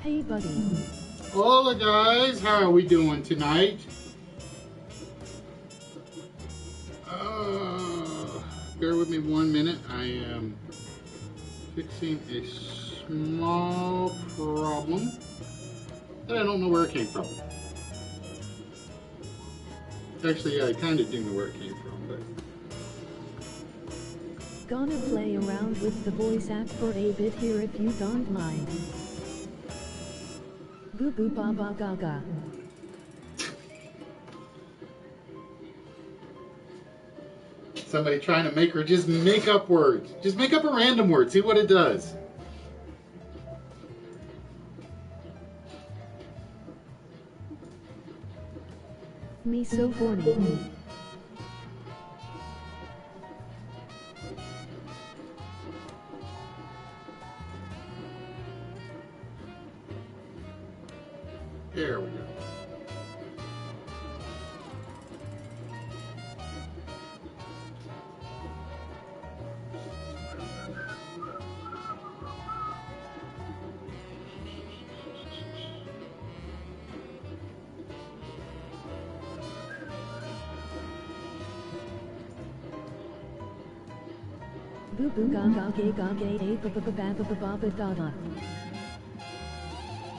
Hey buddy. Hola guys, how are we doing tonight? Bear with me 1 minute. I am fixing a small problem that I don't know where it came from. Actually, I kind of do know where it came from, but... Gonna play around with the voice act for a bit here if you don't mind. Boo boo ba ba gaga. Somebody trying to make her just make up words. Just make up a random word. See what it does. Me so horny. There we go. Boo boo gaga gay gaga a ba ba ba ba ba ba ba da da.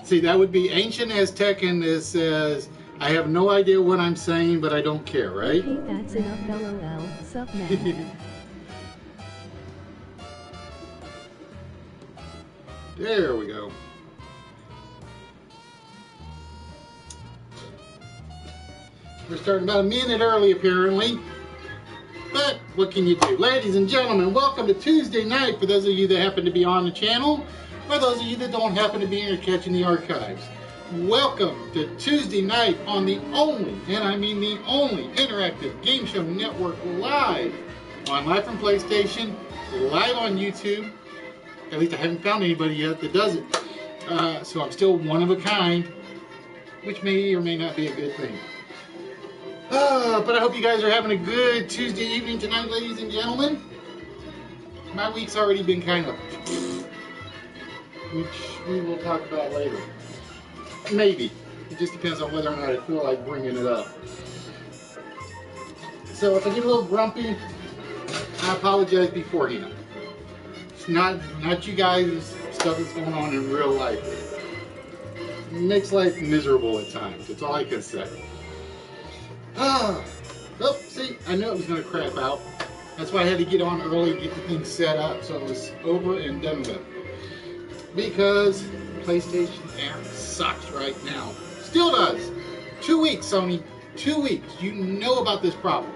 See, that would be ancient Aztec, and this says, I have no idea what I'm saying, but I don't care, right? Okay, that's enough LOL. Sup man. There we go. We're starting about a minute early, apparently. But what can you do? Ladies and gentlemen, welcome to Tuesday night for those of you that happen to be on the channel, or those of you that don't happen to be here catching the archives. Welcome to Tuesday night on the only, and I mean the only, interactive game show network live on Live from PlayStation, live on YouTube. At least I haven't found anybody yet that does it. So I'm still one of a kind, which may or may not be a good thing. But I hope you guys are having a good Tuesday evening tonight, ladies and gentlemen. My week's already been kind of, which we will talk about later. Maybe. It just depends on whether or not I feel like bringing it up. So if I get a little grumpy, I apologize beforehand. It's not you guys, stuff that's going on in real life. It makes life miserable at times. That's all I can say. Oh, see, I knew it was going to crap out. That's why I had to get on early, get the thing set up so it was over and done with. Because PlayStation app sucks right now. Still does. 2 weeks, Sony. 2 weeks. You know about this problem.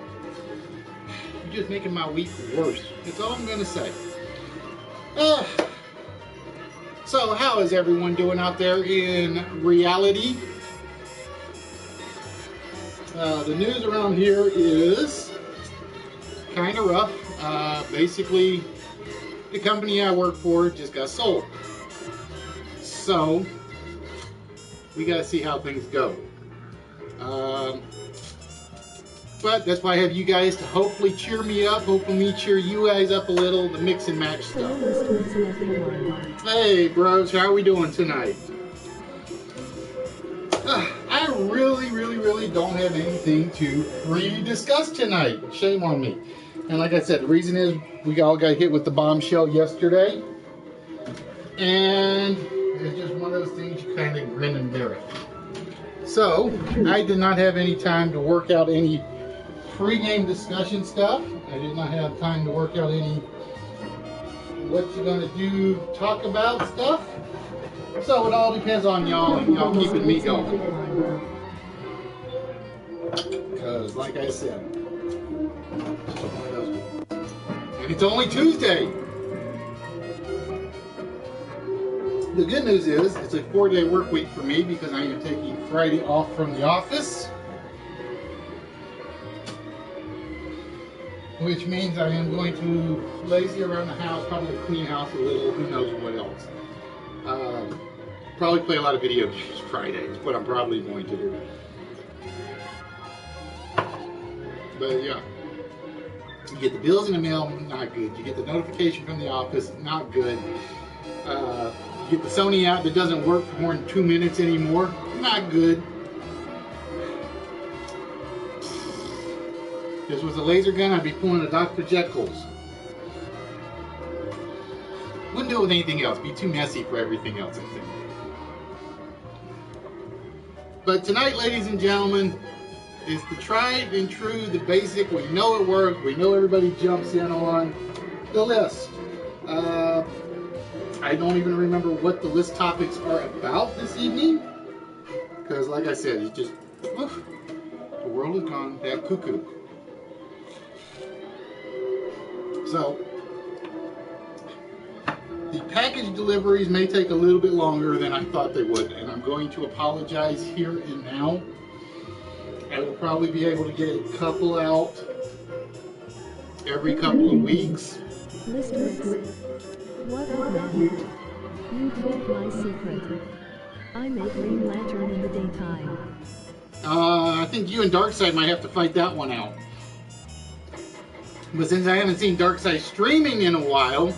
You're just making my week worse. That's all I'm going to say. So, how is everyone doing out there in reality? The news around here is kind of rough. Basically, the company I work for just got sold. So, we got to see how things go. But that's why I have you guys to hopefully cheer me up, hopefully cheer you guys up a little, the mix and match stuff. Hey bros, how are we doing tonight? I really don't have anything to discuss tonight. Shame on me. And like I said, the reason is we all got hit with the bombshell yesterday. And it's just one of those things you kind of grin and bear it. So, I did not have any time to work out any pre-game discussion stuff. I did not have time to work out any what you're going to do, talk about stuff. So it all depends on y'all and y'all keeping me going. Because, like I said, and it's only Tuesday. The good news is it's a 4-day work week for me because I am taking Friday off from the office. Which means I am going to lazy around the house, probably clean house a little, who knows what else. Probably play a lot of video games Friday. Is what I'm probably going to do. But yeah, you get the bills in the mail, not good. You get the notification from the office, not good. You get the Sony out that doesn't work for more than 2 minutes anymore. Not good. If this was a laser gun, I'd be pulling a Dr. Jekyll's. Wouldn't do it with anything else. Be too messy for everything else, I think. But tonight, ladies and gentlemen, is the tried and true, the basic. We know it works. We know everybody jumps in on the list. I don't even remember what the list topics are about this evening. Because like I said, it's just, oof, the world has gone that cuckoo. So, the package deliveries may take a little bit longer than I thought they would, and I'm going to apologize here and now. I will probably be able to get a couple out every couple of weeks. Listeners, what a man. You told my secret. I make Green Lantern in the daytime. I think you and Darkseid might have to fight that one out. But since I haven't seen Darkseid streaming in a while,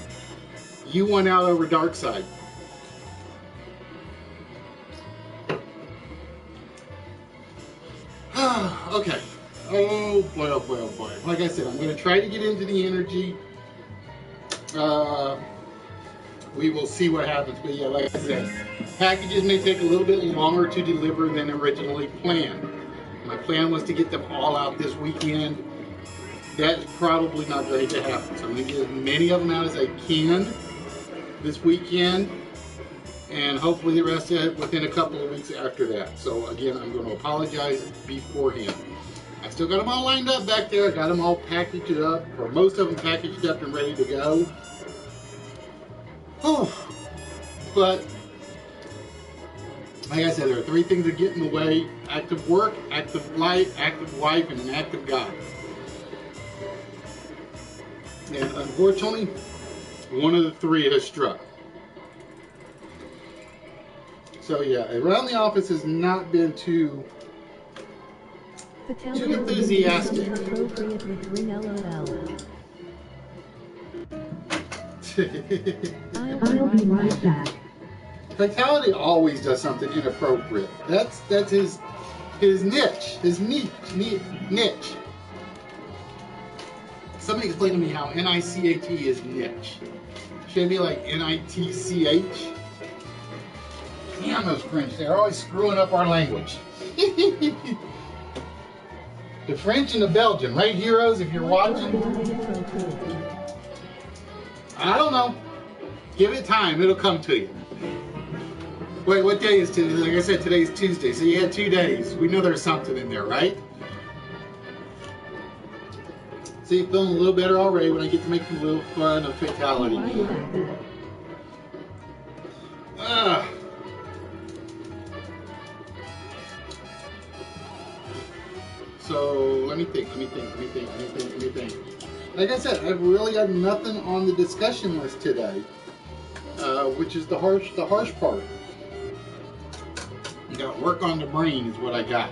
you won out over Darkseid. Okay. Oh boy, oh boy, oh boy. Like I said, I'm going to try to get into the energy. We will see what happens. But yeah, like I said, packages may take a little bit longer to deliver than originally planned. My plan was to get them all out this weekend. That's probably not going to happen. So I'm going to get as many of them out as I can this weekend, and hopefully the rest of it within a couple of weeks after that. So again, I'm going to apologize beforehand. I still got them all lined up back there. I got them all packaged up, or most of them packaged up and ready to go. Oh, but like I said, there are three things that get in the way: active work, active life, active wife, and an active God. And unfortunately, one of the three has struck. So yeah, around the office has not been too enthusiastic. I'll be right back. Fatality always does something inappropriate. That's his niche, his niche. Somebody explain to me how N-I-C-H-E is niche. Should it be like N-I-T-C-H? Damn those French, they're always screwing up our language. The French and the Belgian, right, heroes, if you're watching? I don't know. Give it time, it'll come to you. Wait, what day is today? Like I said, today's Tuesday, so you had 2 days. We know there's something in there, right? See, feeling a little better already when I get to make a little fun of fatality. So let me think. Like I said, I've really got nothing on the discussion list today, which is the harsh part. You got work on the brain is what I got.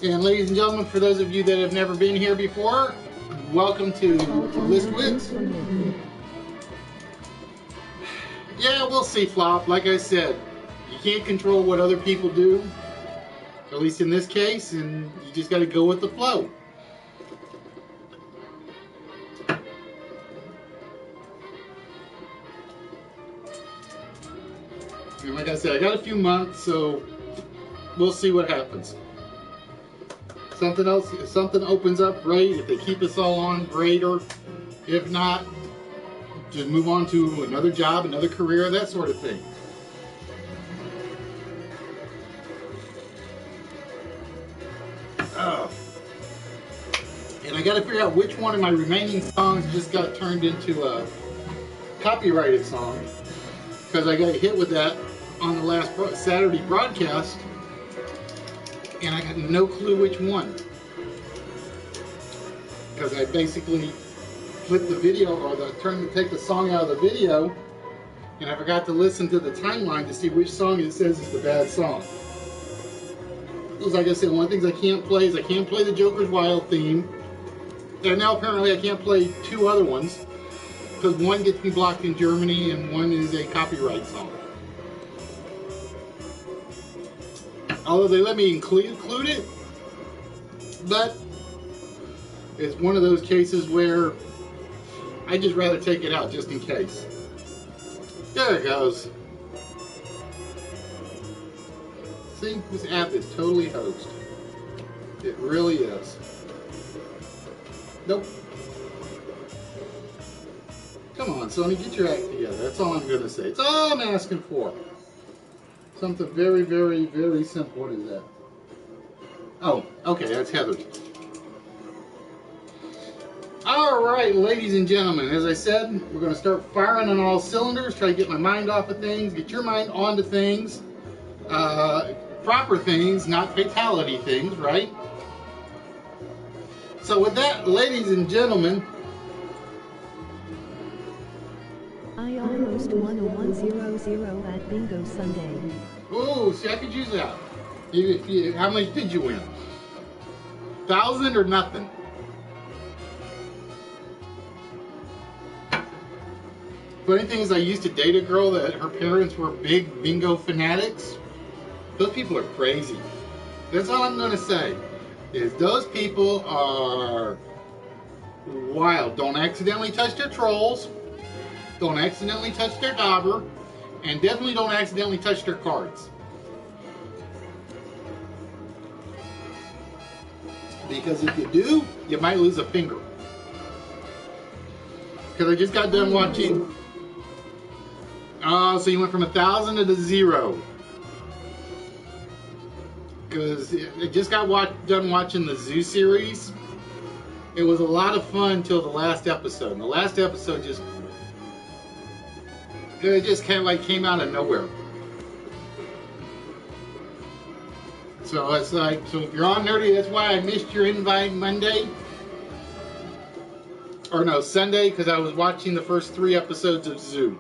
And ladies and gentlemen, for those of you that have never been here before, welcome to List Wits. Yeah, we'll see, Flop. Like I said, you can't control what other people do, at least in this case, and you just got to go with the flow. And like I said, I got a few months, so we'll see what happens. Something else, if something opens up, great. If they keep us all on, great. Or if not, just move on to another job, another career, that sort of thing. And I got to figure out which one of my remaining songs just got turned into a copyrighted song, because I got hit with that on the last Saturday broadcast, and I got no clue which one, because I basically flipped the video, or take the song out of the video, and I forgot to listen to the timeline to see which song it says is the bad song. Because like I said, one of the things I can't play is I can't play the Joker's Wild theme, and now apparently I can't play 2 other ones. because one gets me blocked in Germany and one is a copyright song. Although they let me include it, but it's one of those cases where I just rather take it out just in case. There it goes. See, this app is totally hosed. It really is. Nope. Come on, Sony, get your act together. That's all I'm gonna say. It's all I'm asking for. Something very, very, very simple. What is that? Oh, okay, that's Heather. Alright, ladies and gentlemen, as I said, we're going to start firing on all cylinders, try to get my mind off of things, get your mind onto things, proper things, not fatality things, right? So with that, ladies and gentlemen, I almost won a 100 at Bingo Sunday. ooh, see, I could use that. How much did you win? 1,000 or nothing? Funny thing is, I used to date a girl that her parents were big bingo fanatics. Those people are crazy. That's all I'm going to say. Is those people are wild. Don't accidentally touch their trolls. Don't accidentally touch their dauber. And definitely don't accidentally touch their cards. Because if you do, you might lose a finger. Because I just got done watching... Oh, so you went from 1,000 to 0. Because I just got done watching the Zoo series. It was a lot of fun until the last episode. And the last episode just kind of like came out of nowhere. So it's like, so if you're on Nerdy, that's why I missed your invite Monday. Or no, Sunday, because I was watching the first 3 episodes of Zoo.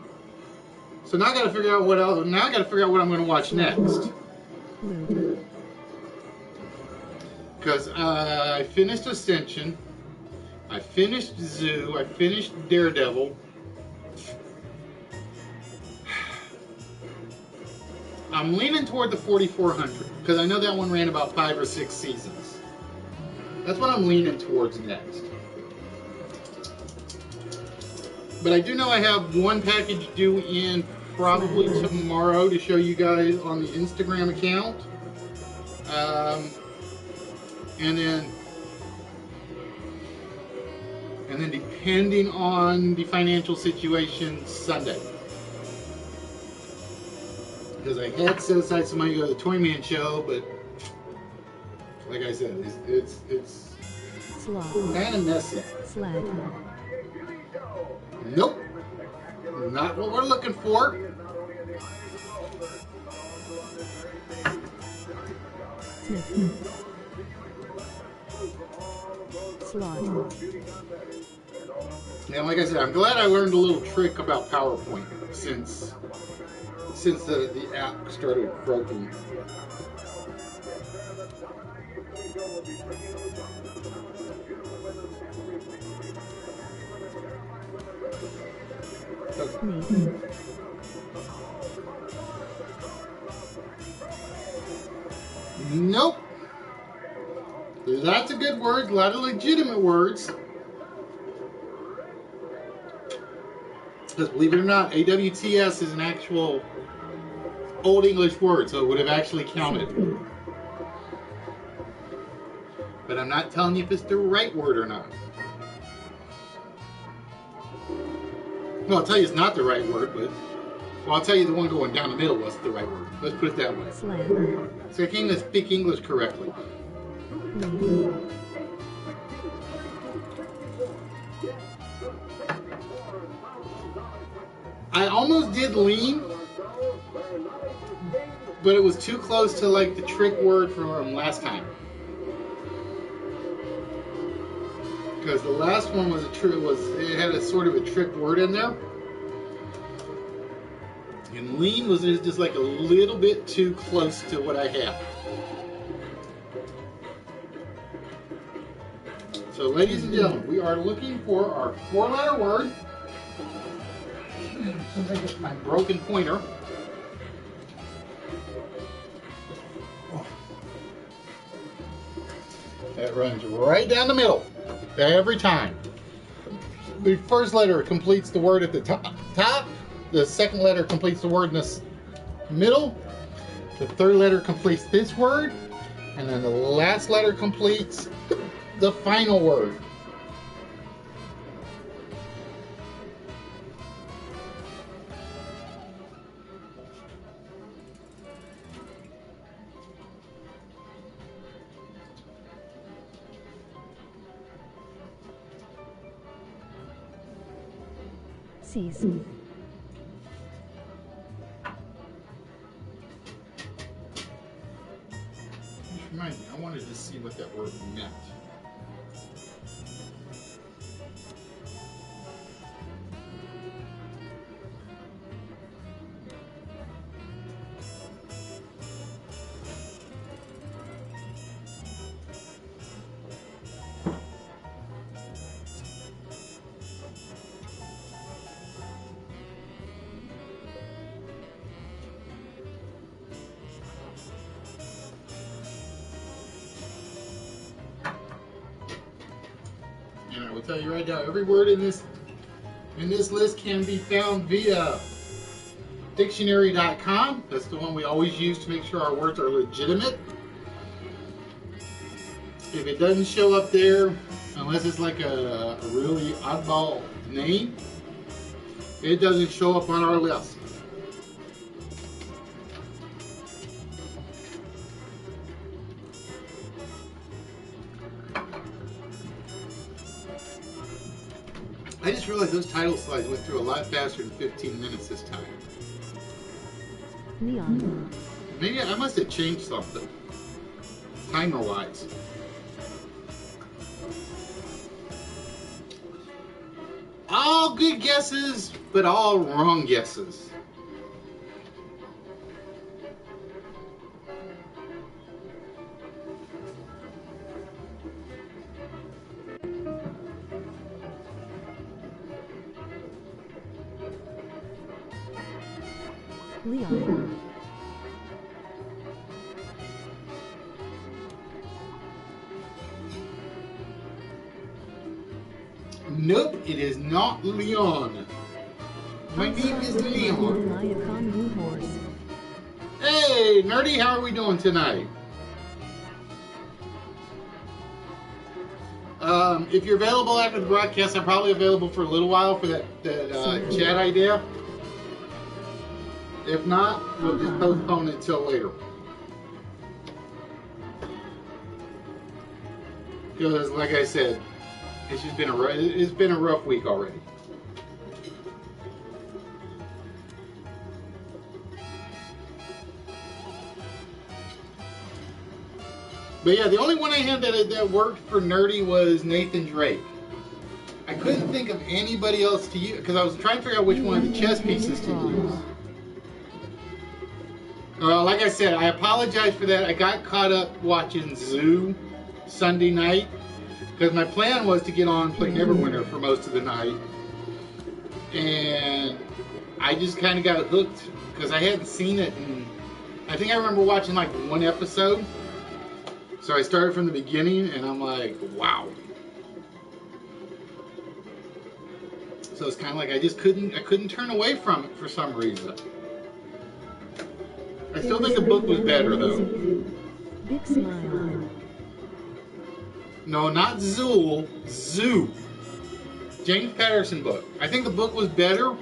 So now I got to figure out what else. Now I got to figure out what I'm going to watch next. Because I finished Ascension, I finished Zoo, I finished Daredevil. I'm leaning toward the 4400 because I know that one ran about 5 or 6 seasons. That's what I'm leaning towards next. But I do know I have one package due in probably tomorrow to show you guys on the Instagram account. And then depending on the financial situation, Sunday. Because I had set aside some money to go to the Toy Man show, but like I said, it's kind of messy. Nope. Not what we're looking for. Yeah, like I said, I'm glad I learned a little trick about PowerPoint since the app started broken. Okay. Nope. There's lots of good words, a lot of legitimate words. Because believe it or not, AWTS is an actual Old English word, so it would have actually counted. But I'm not telling you if it's the right word or not. Well, I'll tell you it's not the right word, but... Well, I'll tell you the one going down the middle was the right word. Let's put it that way. So I can't speak English correctly. I almost did lean, but it was too close to like the trick word from last time. Because the last one was it had a sort of a trick word in there. And lean was just like a little bit too close to what I had. So ladies and gentlemen, we are looking for our 4-letter word. As soon as I get my broken pointer. That runs right down the middle every time. The first letter completes the word at the top. The second letter completes the word in the middle. The third letter completes this word. And then the last letter completes the final word. Cease. Remind me, I wanted to see what that word meant. And I will tell you right now, every word in this list can be found via dictionary.com. That's the one we always use to make sure our words are legitimate. If it doesn't show up there, unless it's like a really oddball name, it doesn't show up on our list. I just realized those title slides went through a lot faster than 15 minutes this time. Neon. Maybe I must have changed something, timer-wise. All good guesses, but all wrong guesses. Leon. Nope, it is not Leon. My name is Leon. Hey, Nerdy, how are we doing tonight? If you're available after the broadcast, I'm probably available for a little while for that chat idea. If not, we'll just postpone it till later. Because, like I said, it's just been a rough week already. But yeah, the only one I had that worked for Nerdy was Nathan Drake. I couldn't think of anybody else to use because I was trying to figure out which one of the chess pieces to use. Like I said, I apologize for that. I got caught up watching Zoo Sunday night because my plan was to get on and play Neverwinter for most of the night. And I just kind of got hooked because I hadn't seen it. And I think I remember watching like one episode. So I started from the beginning and I'm like, wow. So it's kind of like I couldn't turn away from it for some reason. I still think the book was better though. Big smile. No, not Zool, Zoo. James Patterson book. I think the book was better,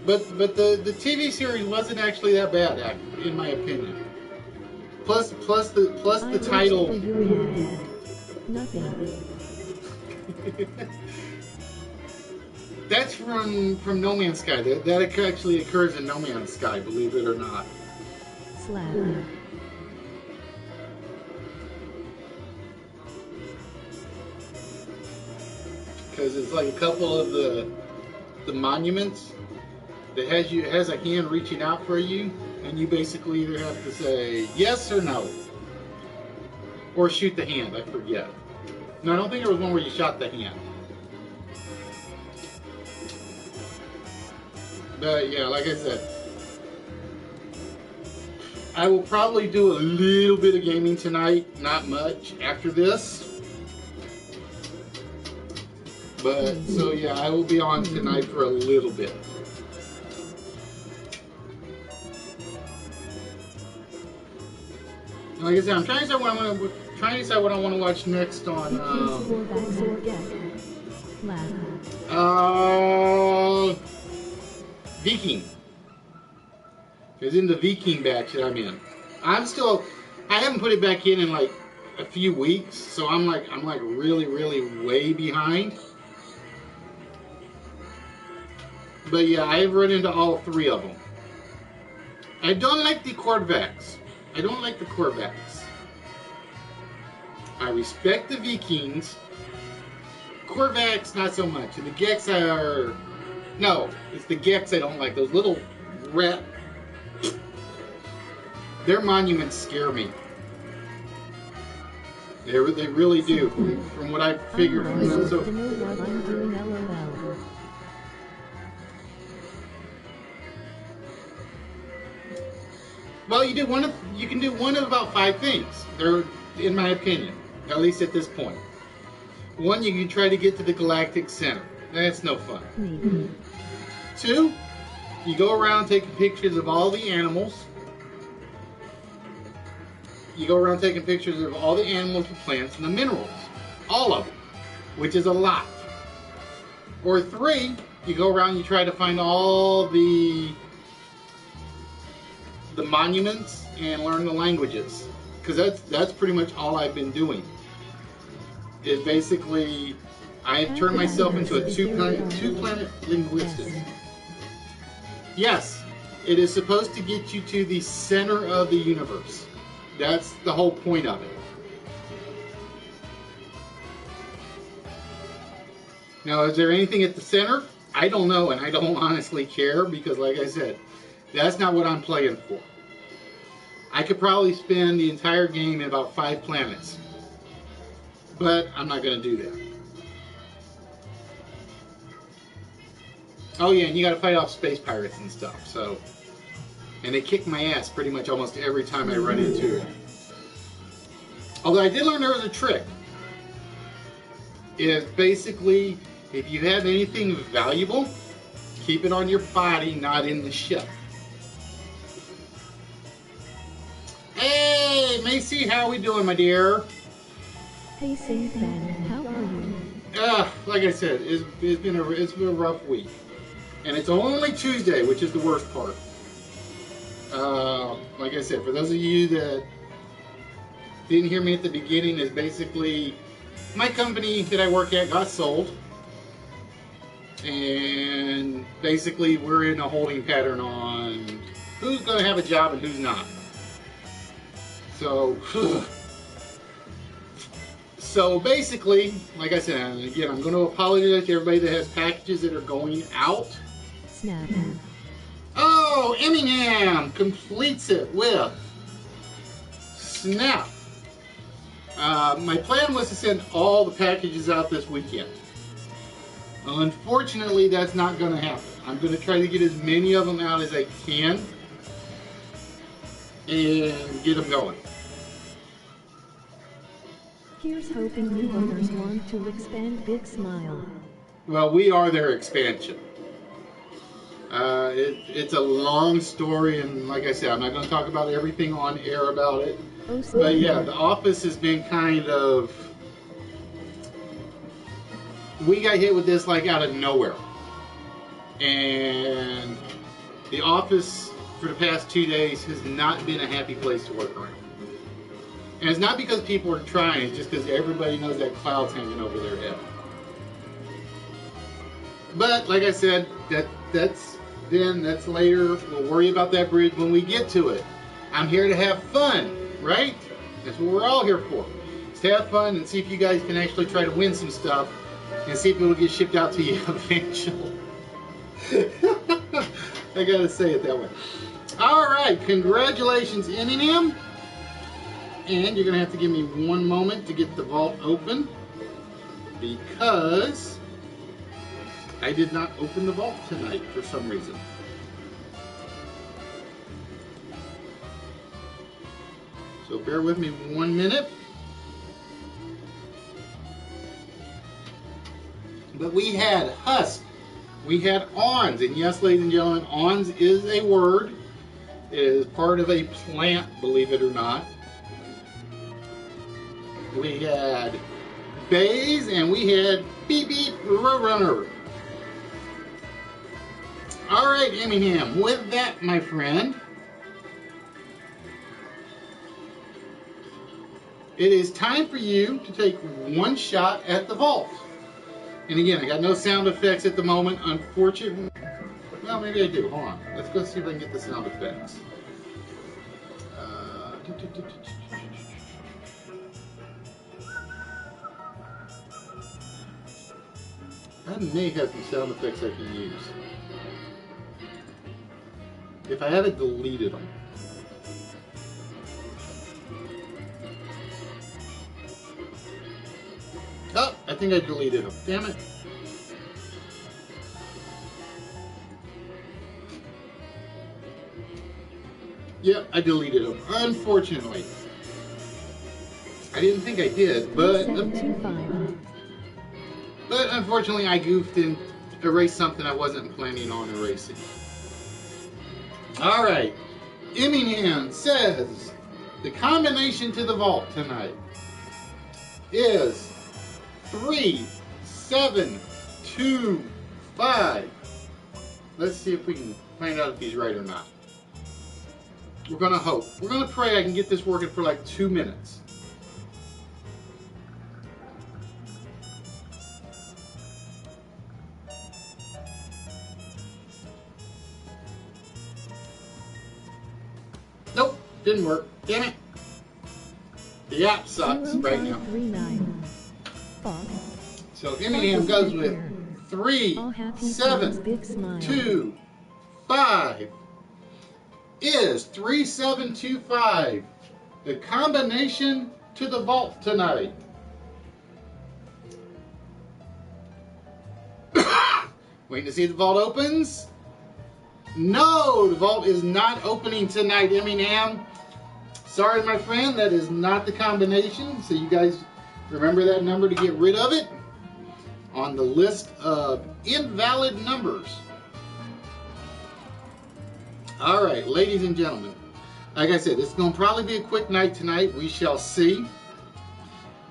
but the TV series wasn't actually that bad, in my opinion. Plus the title. Nothing. That's from No Man's Sky. That actually occurs in No Man's Sky, believe it or not. Slap. Because it's like a couple of the monuments that has a hand reaching out for you, and you basically either have to say yes or no, or shoot the hand. I forget. No, I don't think there was one where you shot the hand. But yeah, like I said, I will probably do a little bit of gaming tonight, not much after this. But, so yeah, I will be on tonight for a little bit. Like I said, I'm trying to decide what I want to watch next on, Viking. It's in the Viking batch that I'm in. I haven't put it back in like a few weeks, so I'm like really way behind. But yeah, I've run into all 3 of them. I don't like the Corvax. I respect the Vikings. Corvax, not so much. And the Gex are... No, it's the Gex I don't like. Those little rat... Their monuments scare me. They really do. From what I've figured from them. So... Well, you can do one of about 5 things. They're, in my opinion, at least at this point. 1, you can try to get to the galactic center. That's no fun. 2, you go around taking pictures of all the animals. You go around taking pictures of all the animals, the plants, and the minerals. All of them, which is a lot. Or 3, you go around and you try to find all the monuments and learn the languages, because that's pretty much all I've been doing. Is basically I've turned myself into a two-planet linguistic. Yes, it is supposed to get you to the center of the universe. That's the whole point of it. Now, is there anything at the center? I don't know, and I don't honestly care, because like I said, that's not what I'm playing for. I could probably spend the entire game in about 5 planets. But I'm not going to do that. Oh yeah, and you got to fight off space pirates and stuff. So, and they kick my ass pretty much almost every time I run into it. Although I did learn there was a trick. Is basically, if you have anything valuable, keep it on your body, not in the ship. Hey, Macy, how we doing, my dear? Hey, Saint Ben, how are you? Like I said, it's been a rough week, and it's only Tuesday, which is the worst part. Like I said, for those of you that didn't hear me at the beginning, is basically my company that I work at got sold, and basically we're in a holding pattern on who's going to have a job and who's not. So basically, like I said, and again, I'm going to apologize to everybody that has packages that are going out. Snap. Oh, Eminem completes it with Snap. My plan was to send all the packages out this weekend. Unfortunately, that's not going to happen. I'm going to try to get as many of them out as I can and get them going. Here's hoping new owners want to expand Big Smile. Well, we are their expansion. It's a long story, and like I said, I'm not going to talk about everything on air about it. But yeah, the office has been kind of... We got hit with this like out of nowhere. And the office for the past 2 days has not been a happy place to work around. And it's not because people are trying, it's just because everybody knows that cloud's hanging over their head. But like I said, that's later. We'll worry about that bridge when we get to it. I'm here to have fun, right? That's what we're all here for. Is to have fun and see if you guys can actually try to win some stuff and see if it'll get shipped out to you eventually. I gotta say it that way. Alright, congratulations, Eminem. And you're gonna have to give me one moment to get the vault open, because I did not open the vault tonight for some reason. bear with me 1 minute. But we had husk, we had awns, and yes, ladies and gentlemen, awns is a word. It is part of a plant, believe it or not. We had bays, and we had beep beep runner. All right, Emmingham, with that, my friend, it is time for you to take one shot at the vault. And again, I got no sound effects at the moment, unfortunately. Well, maybe I do. Hold on. Let's go see if I can get the sound effects. I may have some sound effects I can use. If I haven't deleted them. Oh, I think I deleted them. Damn it. Yep, I deleted them. Unfortunately. I didn't think I did, but unfortunately I goofed and erased something I wasn't planning on erasing. Alright. Emmingham says the combination to the vault tonight is 3, 7, 2, 5. Let's see if we can find out if he's right or not. We're going to hope. We're going to pray I can get this working for like 2 minutes. Nope, didn't work. Damn it. The app sucks right now. So Emmingham goes with 3, 7, 2, 5. Is 3725 the combination to the vault tonight? Waiting to see if the vault opens. No, the vault is not opening tonight, Emmingham. Sorry, my friend, that is not the combination. So you guys remember that number to get rid of it on the list of invalid numbers. All right, ladies and gentlemen, like I said, this is going to probably be a quick night tonight. We shall see.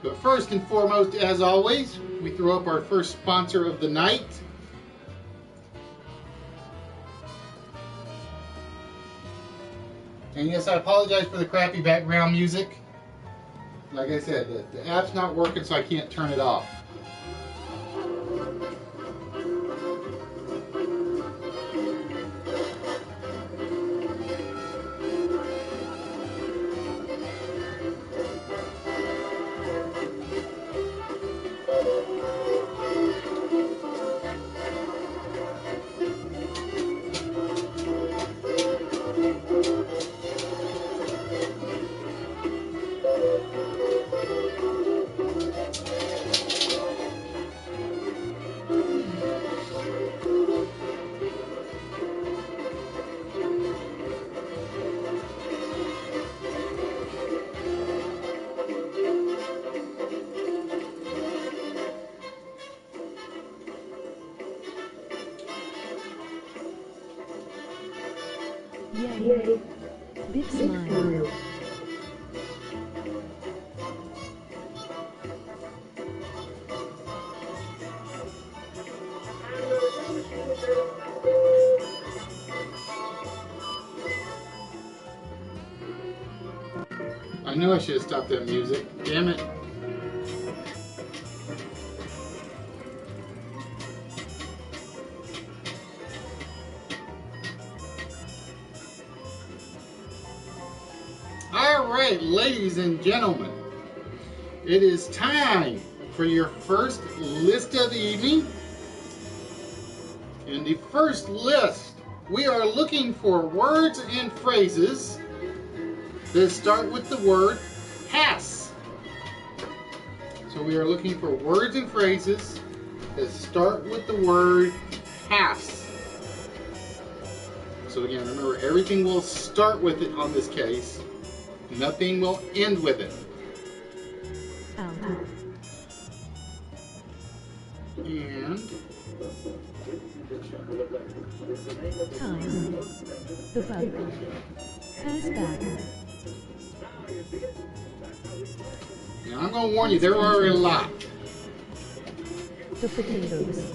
But first and foremost, as always, we throw up our first sponsor of the night. And yes, I apologize for the crappy background music. Like I said, the app's not working, so I can't turn it off. Yay. Big smile. I knew I should have stopped that music. Damn it. Alright, ladies and gentlemen, it is time for your first list of the evening. In the first list, we are looking for words and phrases that start with the word has. So we are looking for words and phrases that start with the word has. So again, remember, everything will start with it on this case. Nothing will end with it. Out. And Time. The bug. Pass back. now I'm going to warn you, there are a lot. The potatoes.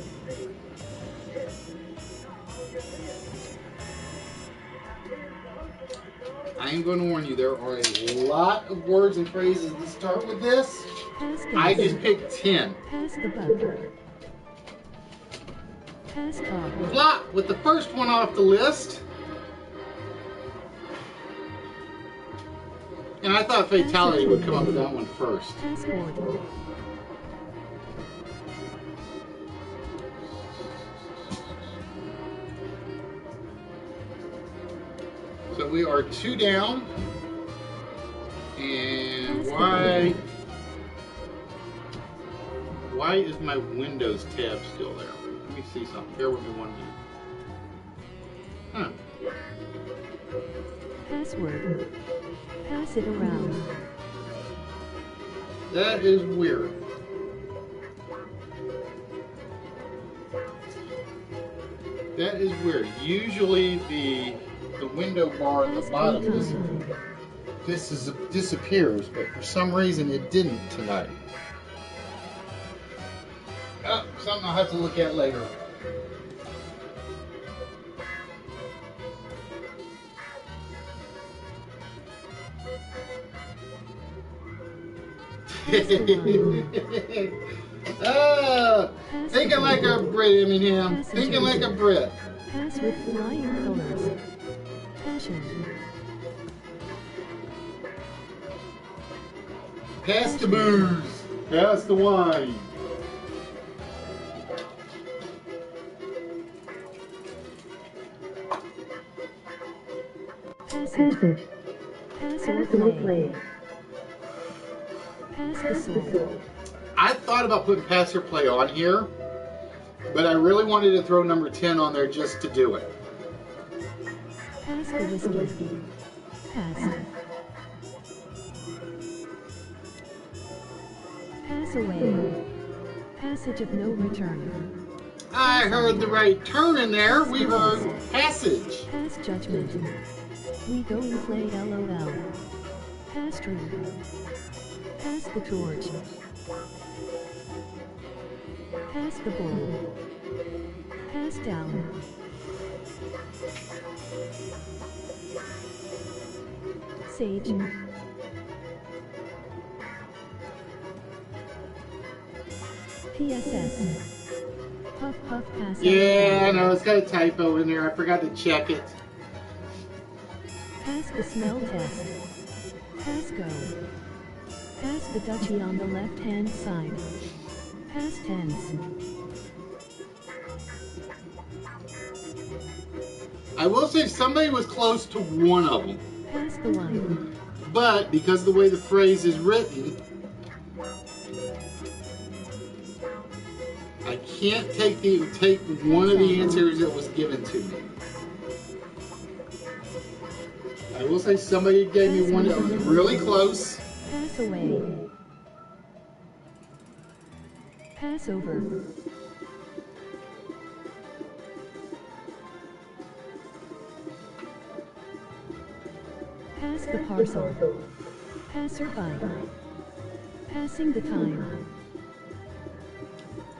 I am going to warn you, there are a lot of words and phrases that start with this. Pass I gas. just picked 10. Pass the bug. Pass car. Flop with the first one off the list. And I thought fatality would come up with that one first. Passport. So we are 2 down. And why is my Windows tab still there? Let me see something. Bear with me 1 minute. Huh. Password. Pass it around. That is weird. That is weird. Usually the window bar at the bottom disappears, but for some reason it didn't tonight. Oh, something I'll have to look at later. Thinking like a Brit, Eminem. Thinking like a Brit. Pass with flying colors. Passion. Pass the booze. Pass the wine. Passage. Pass or play. Pass the soul. I thought about putting pass or play on here, but I really wanted to throw number 10 on there just to do it. Pass the whiskey. Pass. Pass away. Passage of no return. I heard the right turn in there. We heard passage. Pass judgment. We go and play LOL. Pass through. Pass the torch. Pass the bowl. Pass down. Sage. PSS. Puff puff pass. Yeah, I know, it's got a typo in there. I forgot to check it. Pass the smell test. Pass go. Pass the duchy on the left-hand side. Pass tense. I will say somebody was close to one of them. Pass the line. But because of the way the phrase is written, I can't take one of the answers that was given to me. I will say somebody gave me one that was really close. Pass away. Pass over. Pass the parcel. Passerby. Passing the time.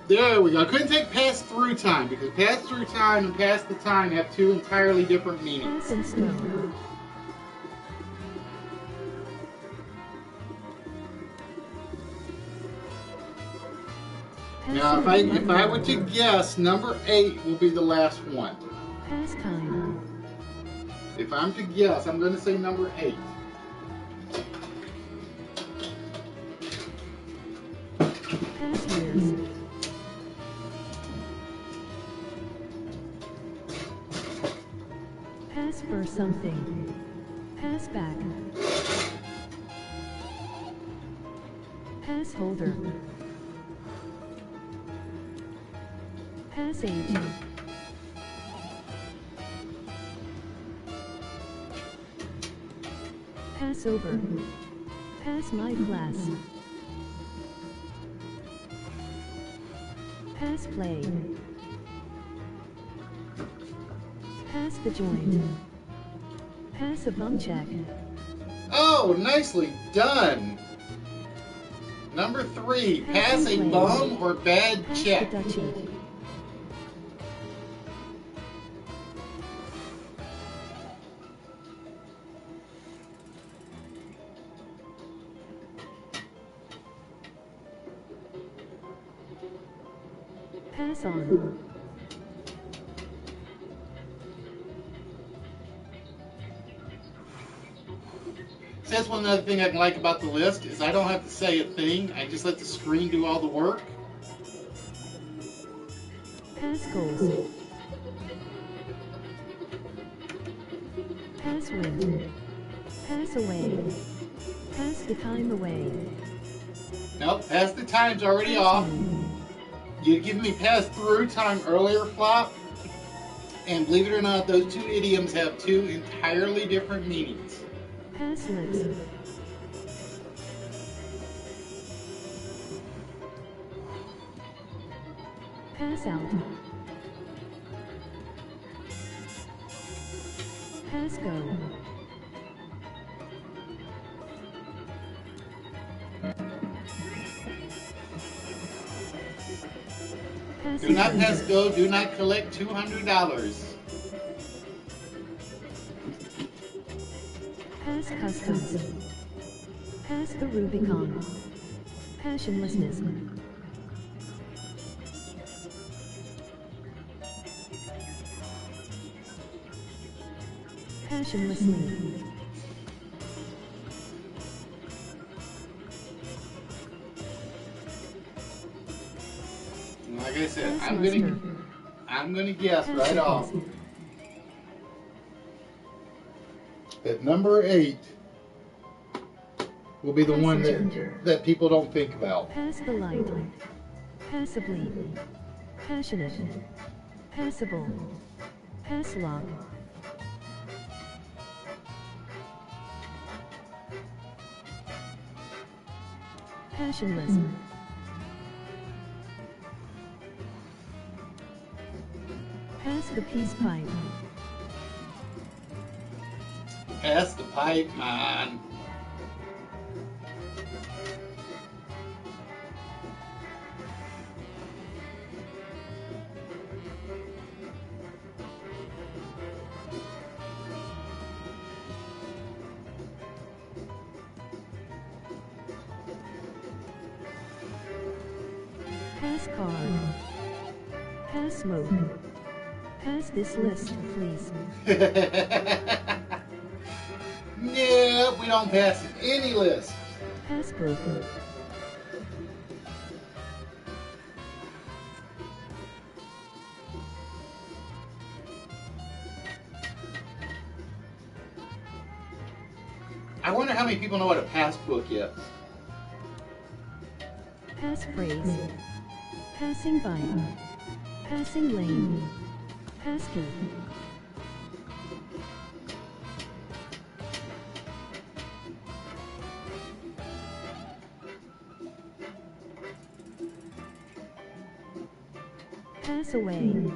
There we go. I couldn't take pass through time because pass through time and pass the time have two entirely different meanings. Pass and snow. Now, if I were to guess, number 8 will be the last one. Pass time. If I'm to guess, I'm going to say number 8. Pass years. Pass for something. Pass back. Pass holder. Pass age. Pass over. Pass my class. Pass play. Pass the joint. Pass a bum check. Oh, nicely done. Number 3, pass a bum or bad Pass check. the duchy. Pass on. So that's one other thing I can like about the list is I don't have to say a thing. I just let the screen do all the work. Pass goals. Pass win. Pass away. Pass the time away. Nope, pass the time's already off. You give me pass through time earlier, Flop. And believe it or not, those 2 idioms have 2 entirely different meanings. Pass lips. Pass out. Pass go. Pass Do not pass enclosure. go, do not collect $200. Pass customs. Pass the Rubicon. Passionlessness. Passionlessly. Like I said, Pass I'm muster. gonna guess Pass right the off test. that number 8 will be the one Passenger. that people don't think about. Pass the light. Passively. Passionate. Passable. Pass lock. Passionless. Pass the peace pipe. Pass the pipe, man. Pass card. Pass smoke. Pass this list, please. Nope, we don't pass any list. Pass broken. I wonder how many people know what a passbook is. Pass phrase. Passing by. Passing lane. Pass key. Pass away.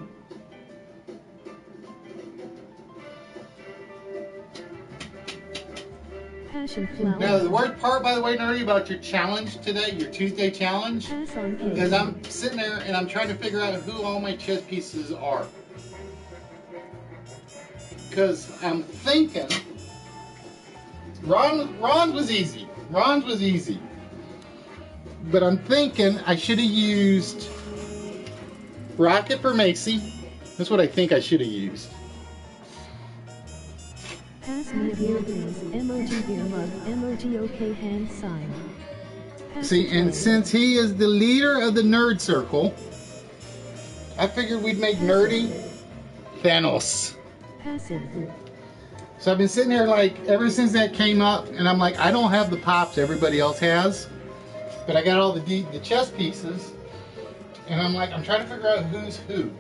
Passion flower. Now, the worst part, by the way, Nerdy, about your challenge today, your Tuesday challenge, Pass on cake. is I'm sitting there and I'm trying to figure out who all my chess pieces are. Because I'm thinking, Ron's was easy. Ron's was easy. But I'm thinking I should have used Rocket for Macy. That's what I think I should have used. Pass me a beer, please. Emoji beer mug. Emoji okay hand sign. Pass See, the and tray. since he is the leader of the nerd circle, I figured we'd make Nerdy Thanos. Passive. So I've been sitting here like ever since that came up, and I'm like, I don't have the pops everybody else has, but I got all the chess pieces, and I'm like, I'm trying to figure out who's who.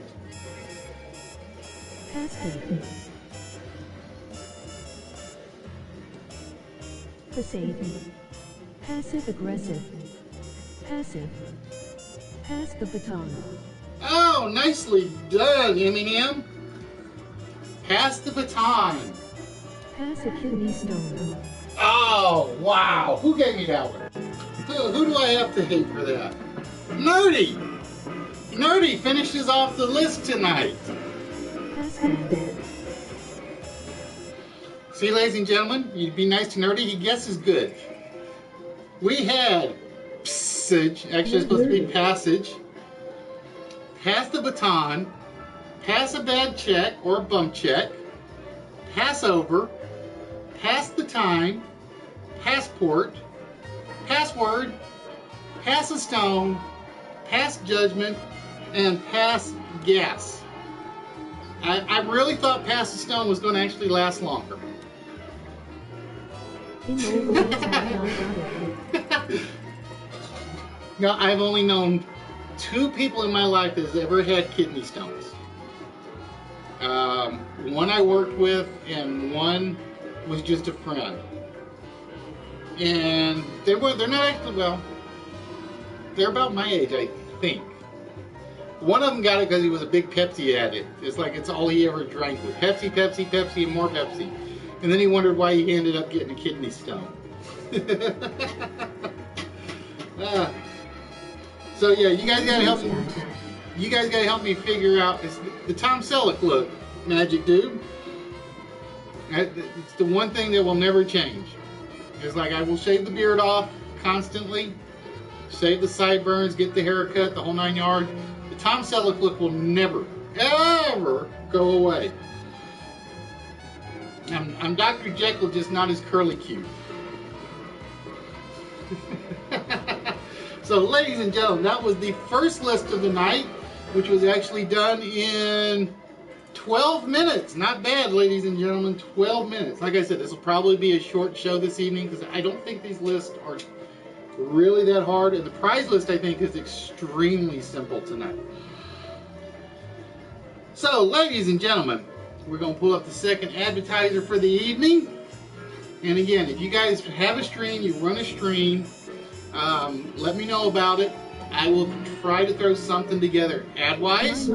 Pass cake. Glyphosate. Passive aggressive. Passive. Pass the baton. Oh, nicely done, Eminem. Pass the baton. Pass a kidney stone. Oh, wow. Who gave me that one? Who do I have to hate for that? Nerdy. Nerdy finishes off the list tonight. Pass hand. See, ladies and gentlemen, you'd be nice to Nerdy. He guesses good. We had passage. Actually, it's supposed to be passage. Pass the baton. Pass a bad check or a bump check. Pass over. Pass the time. Passport. Password. Pass a stone. Pass judgment. And pass gas. I really thought pass the stone was going to actually last longer. Now, I've only known 2 people in my life that has ever had kidney stones. One I worked with, and one was just a friend. And they're not actually, well, they're about my age, I think. One of them got it because he was a big Pepsi addict. It's like it's all he ever drank was Pepsi, Pepsi, Pepsi, and more Pepsi. And then he wondered why he ended up getting a kidney stone. So yeah, you guys gotta help me. You guys gotta help me figure out the Tom Selleck look, Magic Dude. It's the one thing that will never change. It's like I will shave the beard off constantly, shave the sideburns, get the haircut, the whole 9 yards. The Tom Selleck look will never, ever go away. I'm Dr. Jekyll, just not as curly cute. So, ladies and gentlemen, that was the first list of the night, which was actually done in 12 minutes. Not bad, ladies and gentlemen, 12 minutes. Like I said, this will probably be a short show this evening because I don't think these lists are really that hard. And the prize list, I think, is extremely simple tonight. So, ladies and gentlemen, we're going to pull up the second advertiser for the evening. And again, if you guys have a stream, you run a stream, let me know about it. I will try to throw something together ad-wise.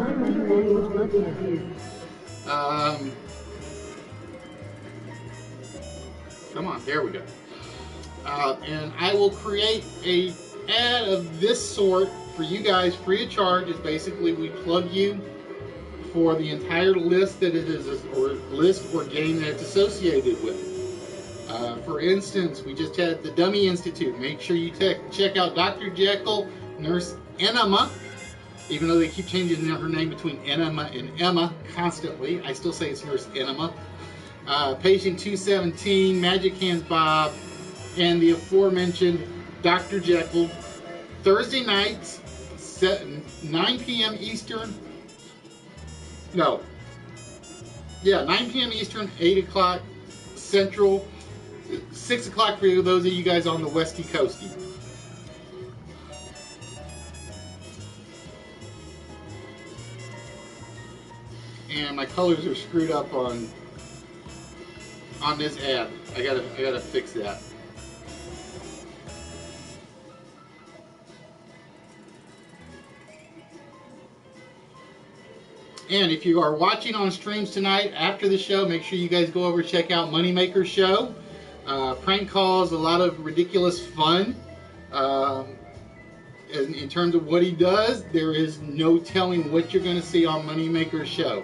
Come on, there we go. And I will create a ad of this sort for you guys free of charge. It's basically we plug you for the entire list that it is, or list or game that it's associated with. For instance, we just had the Dummy Institute. Make sure you check out Dr. Jekyll, Nurse Enema. Even though they keep changing her name between Enema and Emma constantly, I still say it's Nurse Enema. Patient 217, Magic Hands Bob, and the aforementioned Dr. Jekyll. Thursday nights, 9 p.m. Eastern. No. Yeah, 9 p.m. Eastern, 8 o'clock Central, 6 o'clock for those of you guys on the Westy Coasty. And my colors are screwed up on this ad. I gotta fix that. And if you are watching on streams tonight after the show, make sure you guys go over and check out Moneymaker's show. Prank calls, a lot of ridiculous fun. In terms of what he does, there is no telling what you're going to see on Moneymaker's show.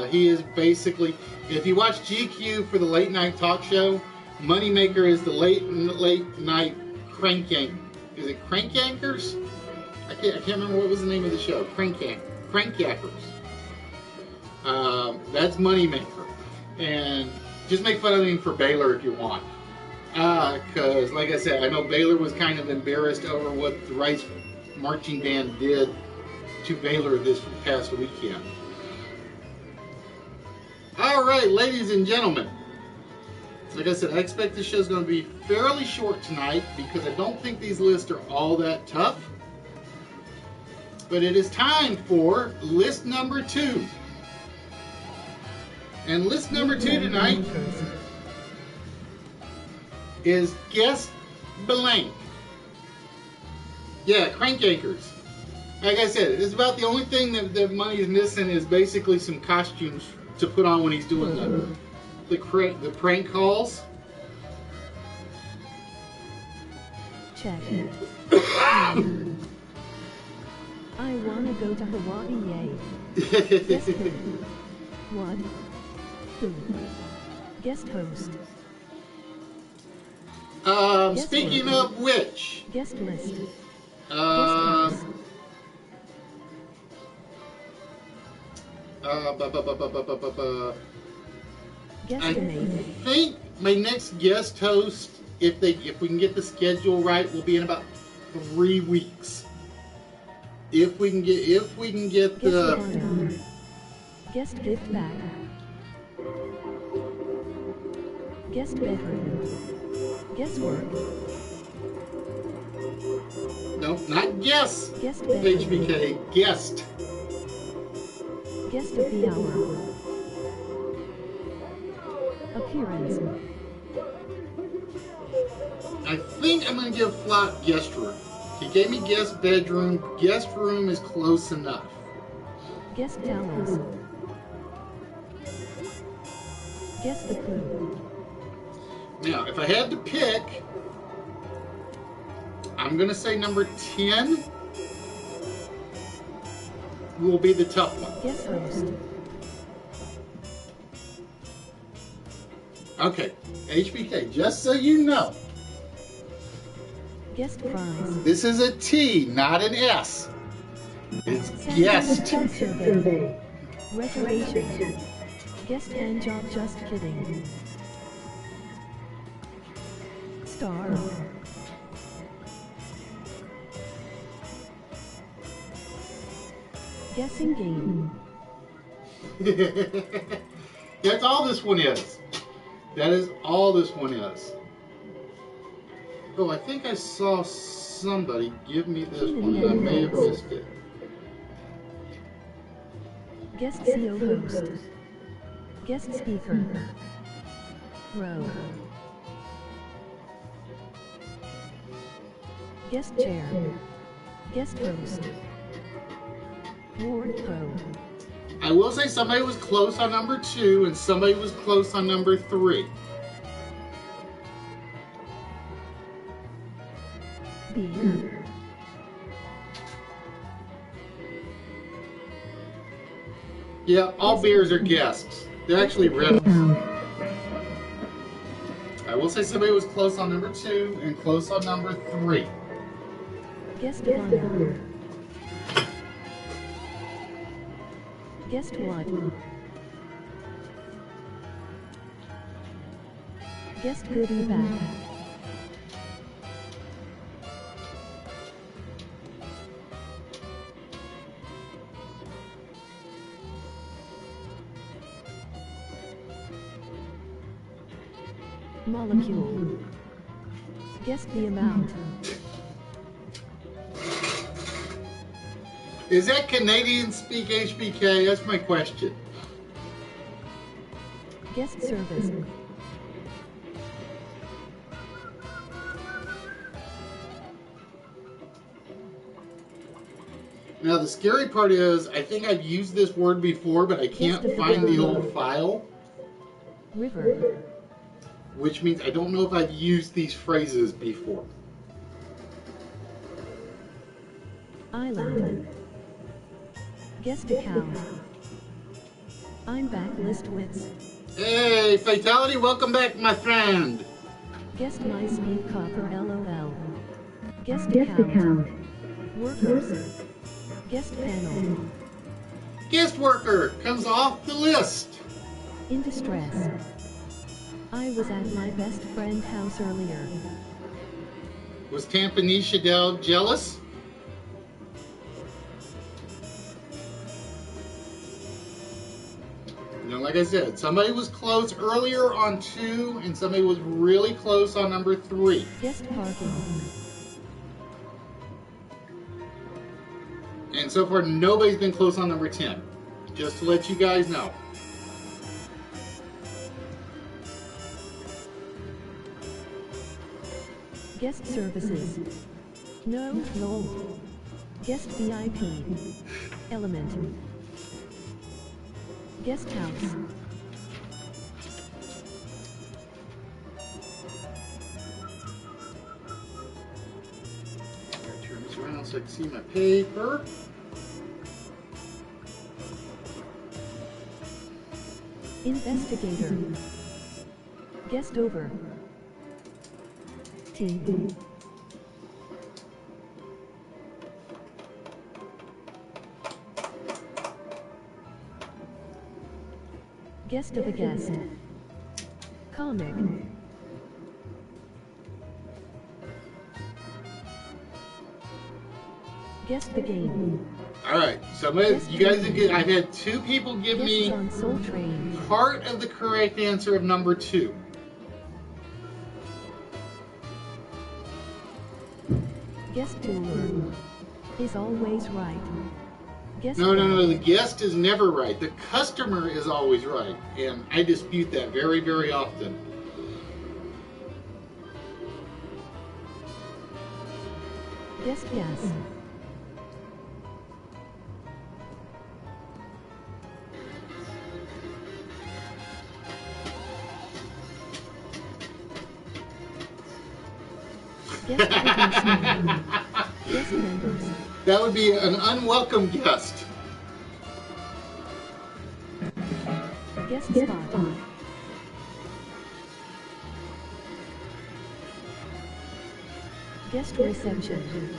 He is basically, if you watch GQ for the late night talk show, Moneymaker is the late night crank yank. Is it Crank Yankers? I can't remember what was the name of the show. Crank Yankers. That's Moneymaker. And just make fun of him for Baylor if you want. Because, like I said, I know Baylor was kind of embarrassed over what the Rice Marching Band did to Baylor this past weekend. Alright, ladies and gentlemen. Like I said, I expect this show's going to be fairly short tonight because I don't think these lists are all that tough. But it is time for list number 2. And list number 2 tonight is guest blank. Yeah, crank anchors. Like I said, it's about the only thing that money is missing is basically some costumes to put on when he's doing the prank calls. Check. I wanna go to Hawaii, yay. Guest who? What? Who? Guest host. Speaking of which, guest list. I think my next guest host, if we can get the schedule right, will be in about 3 weeks. If we can get the guest gift bag. Guest bedroom. Guest work. No, not guest. Guest bedroom. HBK, guest. Guest of the hour. Appearance. I think I'm going to give Flop guest room. He gave me guest bedroom. Guest room is close enough. Guest towels. Guess the clue. Now, if I had to pick, I'm going to say number 10 will be the tough one. Guest host. Okay, HBK, just so you know. Guest prize. This is a T, not an S. It's guest. Survey. Reservation. Guest hand job, just kidding. Star. Guessing game. That's all this one is. That is all this one is. Oh, I think I saw somebody give me this one, and I may have missed it. Guest CO host. Guest speaker. Row. Guest chair. Guest host. Ward pro. I will say somebody was close on number 2 and somebody was close on number 3. Beer. Yeah, all beers are guests. They're actually rentals. I will say somebody was close on number 2 and close on number 3. Guest one. Guest what? Guest goodie bag. Molecule. Guess the amount. Is that Canadian speak HBK? That's my question. Guest service. Now the scary part is, I think I've used this word before, but I can't find the old file. River. Which means I don't know if I've used these phrases before. Island. Guest account. I'm back, list Wits. Hey, Fatality, welcome back, my friend. Guest my speed copper, LOL. Guest account. Workers. Guest panel. Guest worker comes off the list. In distress. I was at my best friend's house earlier. Was Tampanisha Dell jealous? You know, like I said, somebody was close earlier on 2, and somebody was really close on number 3. Guest parking. And so far, nobody's been close on number 10. Just to let you guys know. Guest services. No, lol. Guest VIP. Element. Guest house. Turn this around so I can see my paper. Investigator. Guest over. Team. Guest of a guest. Comic. Guest the game. Alright, so you guys have I've had 2 people give me on Soul Train. part of the correct answer of number 2. Guest tour is always right. Guest No, the guest is never right. The customer is always right. And I dispute that very, very often. Guest gas. Guest Guest members. That would be an unwelcome guest. Guest spot. Guest reception.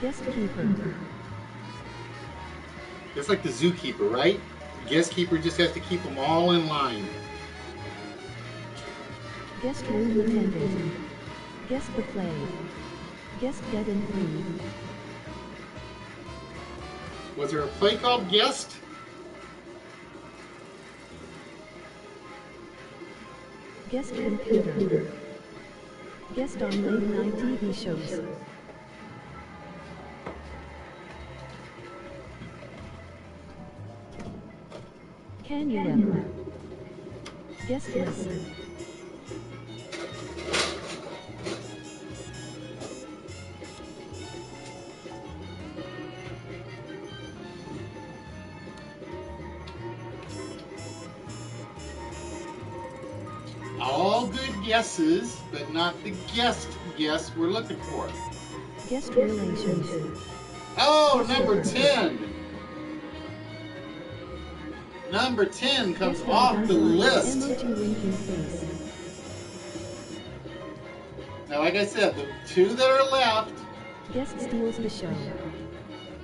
Guest keeper. It's like the zookeeper, right? The guest keeper just has to keep them all in line. Guest room attendant. Guest the play. Guest dead and free. Was there a play called Guest? Guest computer. Guest on late night TV shows. Can you ever? Guest list. All good guesses, but not the guest guess we're looking for. Guest relations. Oh, number 10. Number 10 comes Guest off the list. Emoji winking face. Now, like I said, the 2 that are left, Guest steals the show.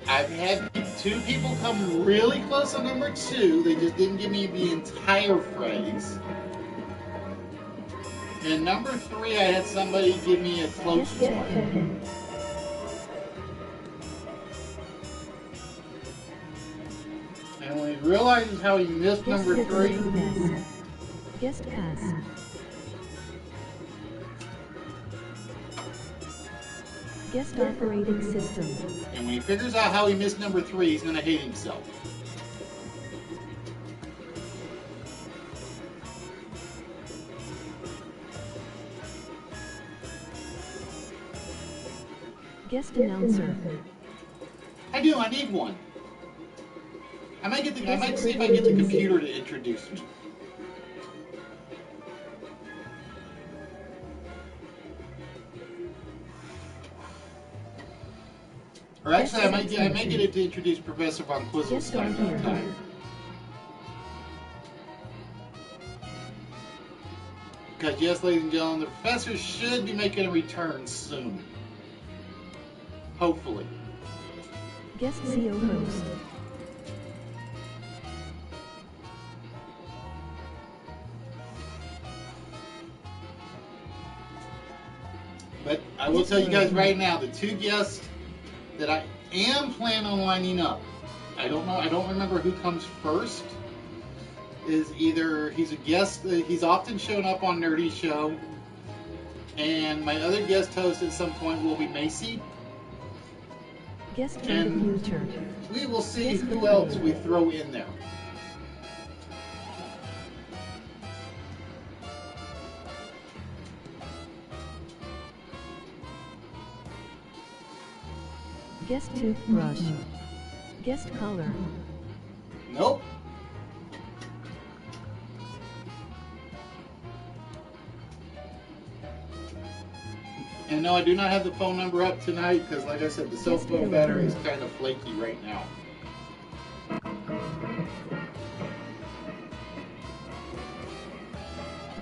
I've had 2 people come really close on number 2. They just didn't give me the entire phrase. And number 3, I had somebody give me a close Guest one. check. And when he realizes how he missed Guest number 3, decorating desk. Guest pass. Guest operating system. and when he figures out how he missed number 3, he's going to hate himself. Guest announcer. I do, I need one. I might see if I get the computer to introduce me. Or actually, I might get it to introduce Professor Von Quizzlestein sometime. Because yes, ladies and gentlemen, the professor should be making a return soon. Hopefully. Guest CO host. But I will tell you guys right now, the 2 guests that I am planning on lining up, I don't know, I don't remember who comes first, is either he's a guest, he's often shown up on Nerdy Show, and my other guest host at some point will be Macy. Guest from the future. We will see who else we throw in there. Guest toothbrush. Guest color. Nope. And no, I do not have the phone number up tonight because, like I said, the cell phone battery is kind of flaky right now.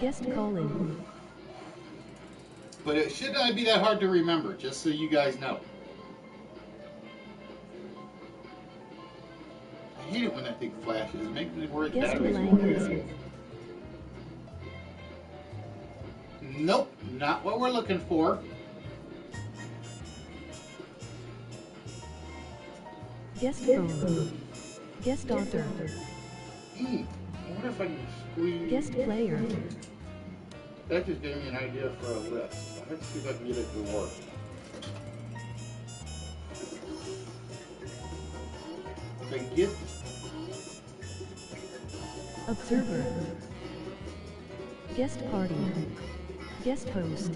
Guest calling. But it should not be that hard to remember, just so you guys know. I hate it when that thing flashes. It makes me worry Guest batteries language. Nope, not what we're looking for. Guest phone. Guest author. I wonder if I can squeeze. Guest player. That just gave me an idea for a list. I have to see if I can get it to work. If I can get Observer. Guest party. Guest host.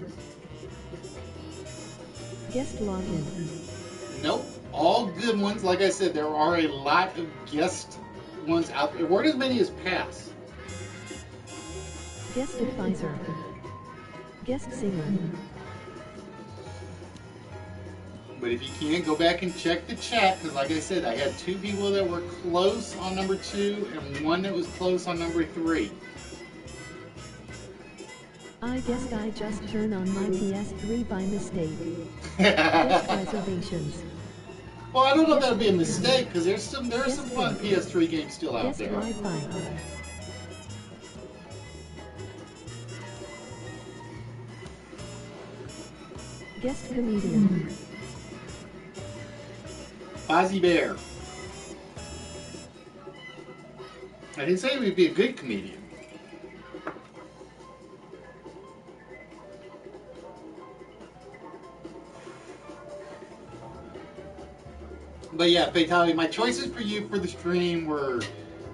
Guest login. Nope, all good ones. Like I said, there are a lot of guest ones out there. Weren't as many as pass. Guest advisor. Guest singer. But if you can, go back and check the chat, because like I said, I had 2 people that were close on number 2 and 1 that was close on number 3. I guess I just turned on my PS3 by mistake. Guest reservations. Well, I don't know if that would be a mistake, because there are some fun PS3 games still out Guest there. Wi-Fi. Guest comedian. Fozzie Bear. I didn't say he would be a good comedian. But yeah, Fatality, my choices for you for the stream were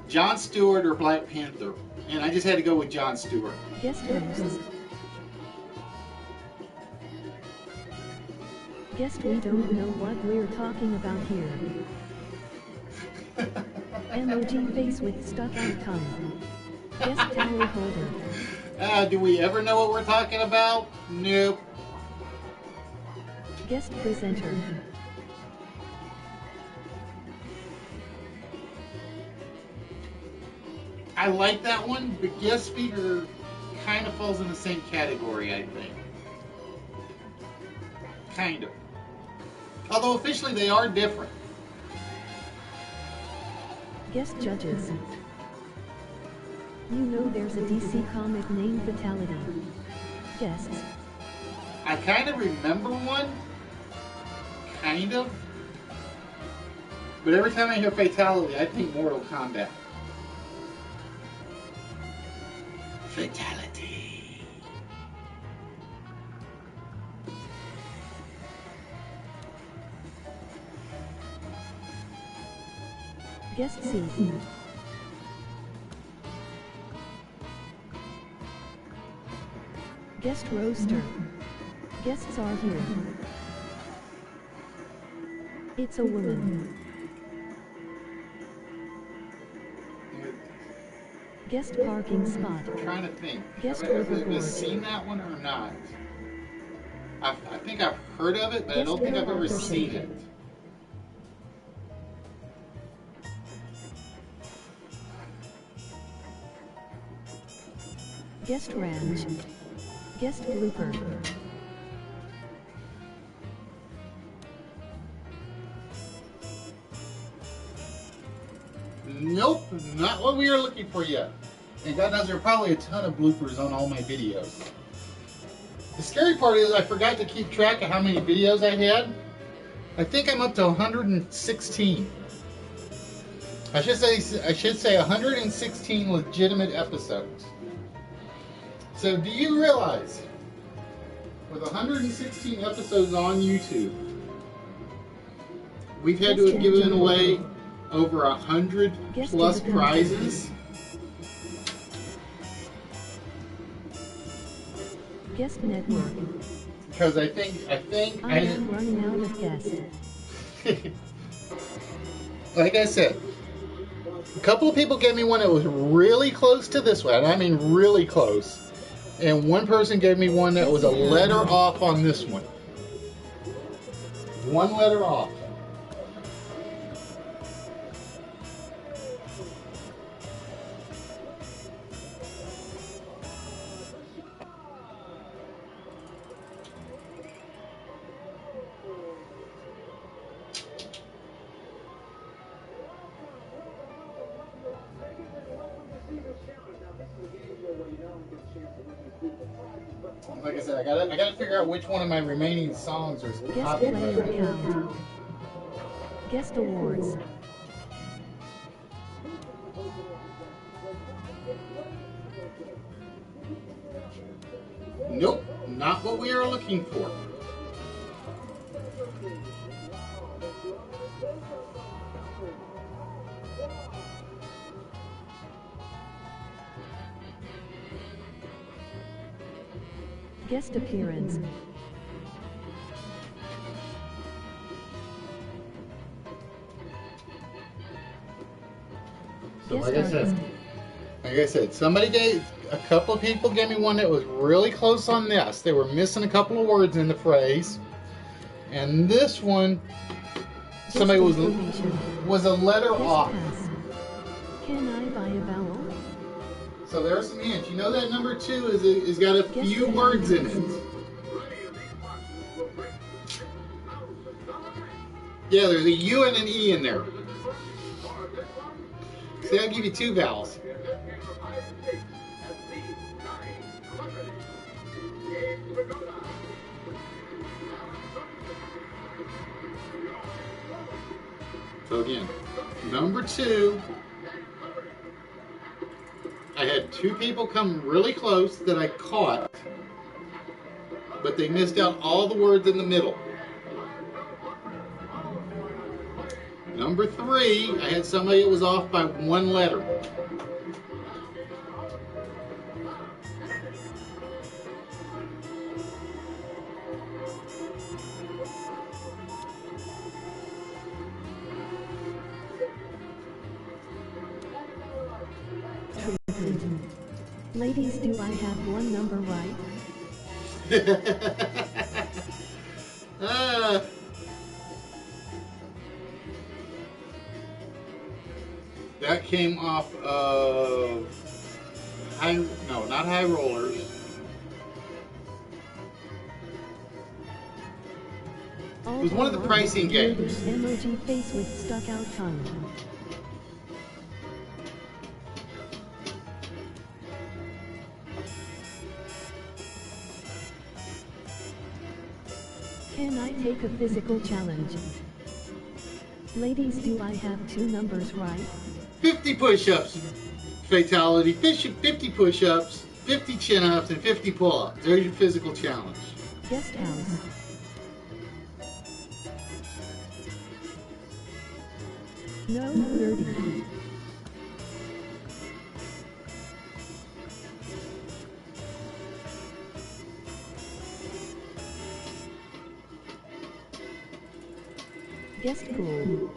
Jon Stewart or Black Panther. And I just had to go with Jon Stewart. Guest hosts. Guess we don't know what we're talking about here. Emoji face with stuck out tongue. Guest towel holder. Do we ever know what we're talking about? Nope. Guest presenter. I like that one, but guest speaker kind of falls in the same category, I think. Kind of. Although officially they are different. Guest judges. You know there's a DC comic named Fatality. Guests. I kind of remember one. Kind of. But every time I hear Fatality, I think Mortal Kombat. Fatality. Guest seat. Guest roaster. Guests are here. It's a woman. Guest parking spot. I'm trying to think. Guest Have I overboard. seen that one or not? I think I've heard of it, but I Guest don't think I've ever authorship. seen it. Guest ranch. Guest blooper. Nope, not what we are looking for yet. And God knows there are probably a ton of bloopers on all my videos. The scary part is I forgot to keep track of how many videos I had. I think I'm up to 116. I should say 116 legitimate episodes. So do you realize, with 116 episodes on YouTube, we've had to have given away over 100 plus prizes? Guest network. Because I think I am running out of guests. Like I said, a couple of people gave me one that was really close to this one, and I mean really close. And one person gave me one that was a letter off on this one. One letter off. Like I said, I gotta figure out which one of my remaining songs are Guest copyrighted. player count. Guest awards. Nope, not what we are looking for. Guest appearance. So like I said, a couple of people gave me one that was really close on this. They were missing a couple of words in the phrase. And this one, somebody was a letter off. Can I buy a vowel? So there's some hints. You know that number 2 is got a few words in it. Yeah, there's a U and an E in there. See, I'll give you 2 vowels. So again, number 2, I had 2 people come really close that I caught, but they missed out all the words in the middle. Number 3, I had somebody that was off by 1 letter. Ladies, do I have one number right? That came off of not High Rollers. It was one of the pricing games. Emoji face with stuck out tongue. Can I take a physical challenge? Ladies, do I have 2 numbers right? 50 push-ups, fatality, 50 push-ups, 50 chin-ups, and 50 pull-ups. There's your physical challenge. Guest house. No nerdy. Guest pool.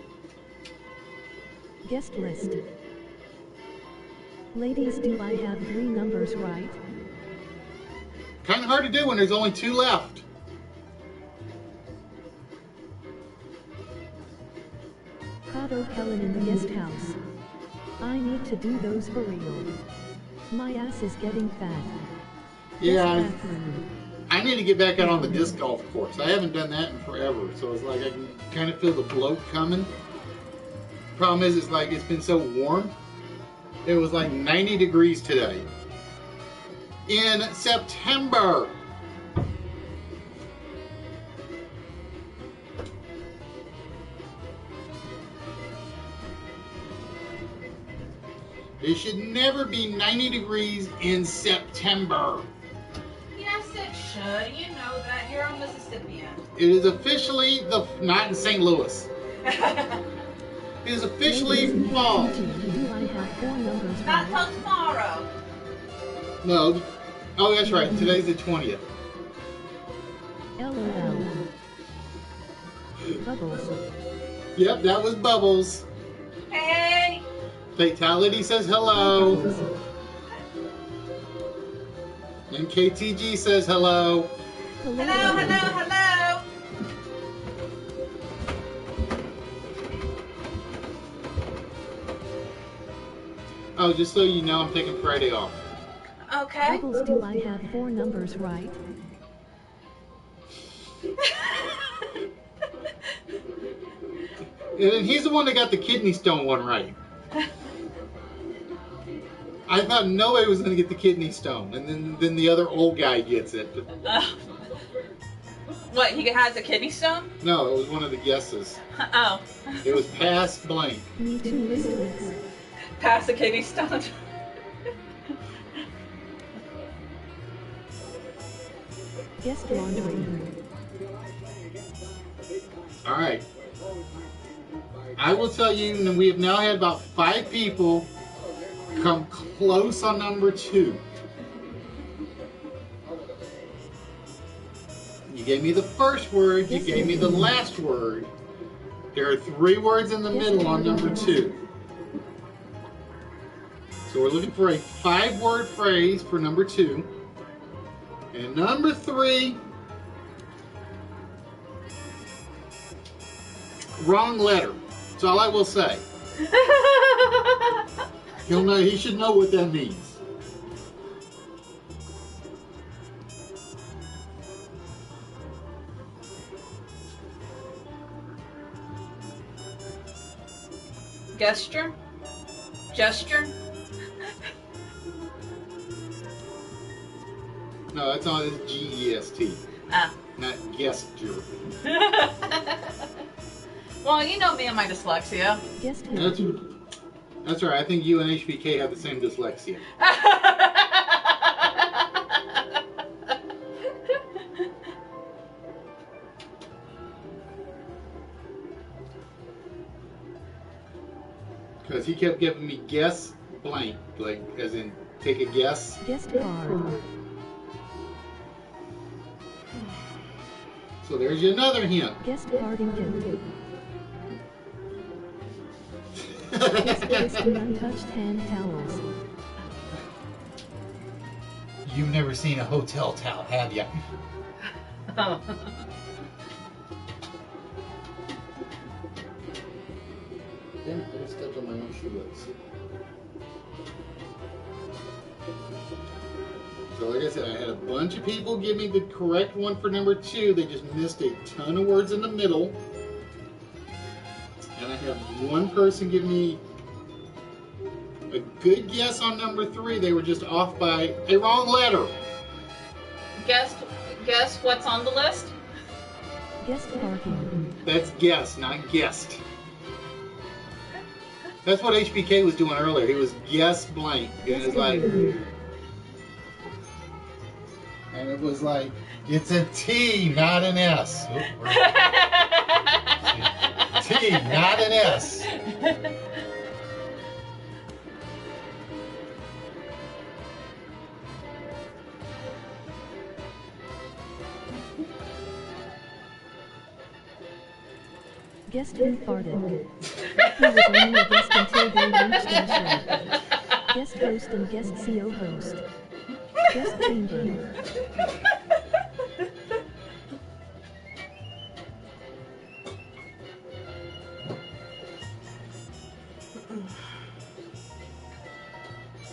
Guest list. Ladies, do I have 3 numbers right? Kind of hard to do when there's only 2 left. Prado Helen in the guest house. I need to do those for real. My ass is getting fat. Yeah, I need to get back out on the disc golf course. I haven't done that in forever, so it's like I can kind of feel the bloat coming. Problem is, it's like it's been so warm. It was like 90 degrees today. In September. It should never be 90 degrees in September. Yes, it should. You know that. You're a Mississippian. It is officially not in St. Louis. It is officially fall. Do I have 4 numbers Not right? till tomorrow. No. Oh, that's right. Today's the 20th. LOL. Bubbles. Yep, that was Bubbles. Hey. Fatality says hello. And KTG says hello. Hello, hello, hello. Oh, just so you know, I'm taking Friday off. Okay. Bubbles, do I have 4 numbers right? And he's the one that got the kidney stone one right. I thought nobody was going to get the kidney stone, and then the other old guy gets it. What, he has a kidney stone? No, it was one of the guesses. Oh. It was past blank. Me too, listless. Pass the kidney stone. Guest laundry. All right. I will tell you, and we have now had about 5 people come close on number 2. You gave me the first word, you gave me the last word. There are 3 words in the middle on number 2. So we're looking for a 5-word phrase for number 2. And number 3, wrong letter. That's all I will say. He'll know. He should know what that means. Gesture? Gesture? No, that's on his G-E-S-T. Ah. Not gesture. Well, you know me and my dyslexia. Guest That's right. I think you and HBK have the same dyslexia. Because he kept giving me guess blank, like as in take a guess. Guest card. So there's you another hint. Guest Cardington. Guest placed in untouched hand towels. You've never seen a hotel towel, have you? Oh. Damn, I just stepped on my own shoelace. So like I said, I had a bunch of people give me the correct one for number 2. They just missed a ton of words in the middle. And I had one person give me a good guess on number 3. They were just off by a wrong letter. Guess what's on the list? Guest parking. That's guess, not guessed. That's what HBK was doing earlier. He was guess blank. And it's like... And it was like, it's a T, not an S. T, not an S. Guest who farted. He was only a guest until they reached their show. Guest host and guest CO host. Guest chamber.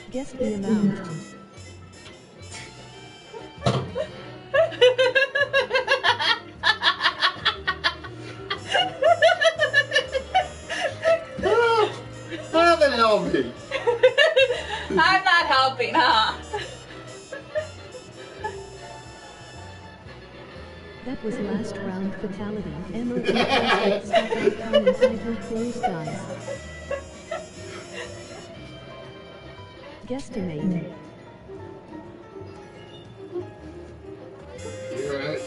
Guess the amount. That helped me. I'm not helping, huh? That was last round fatality. MOT placed stuff icon inside her closed eyes. Guesstimate.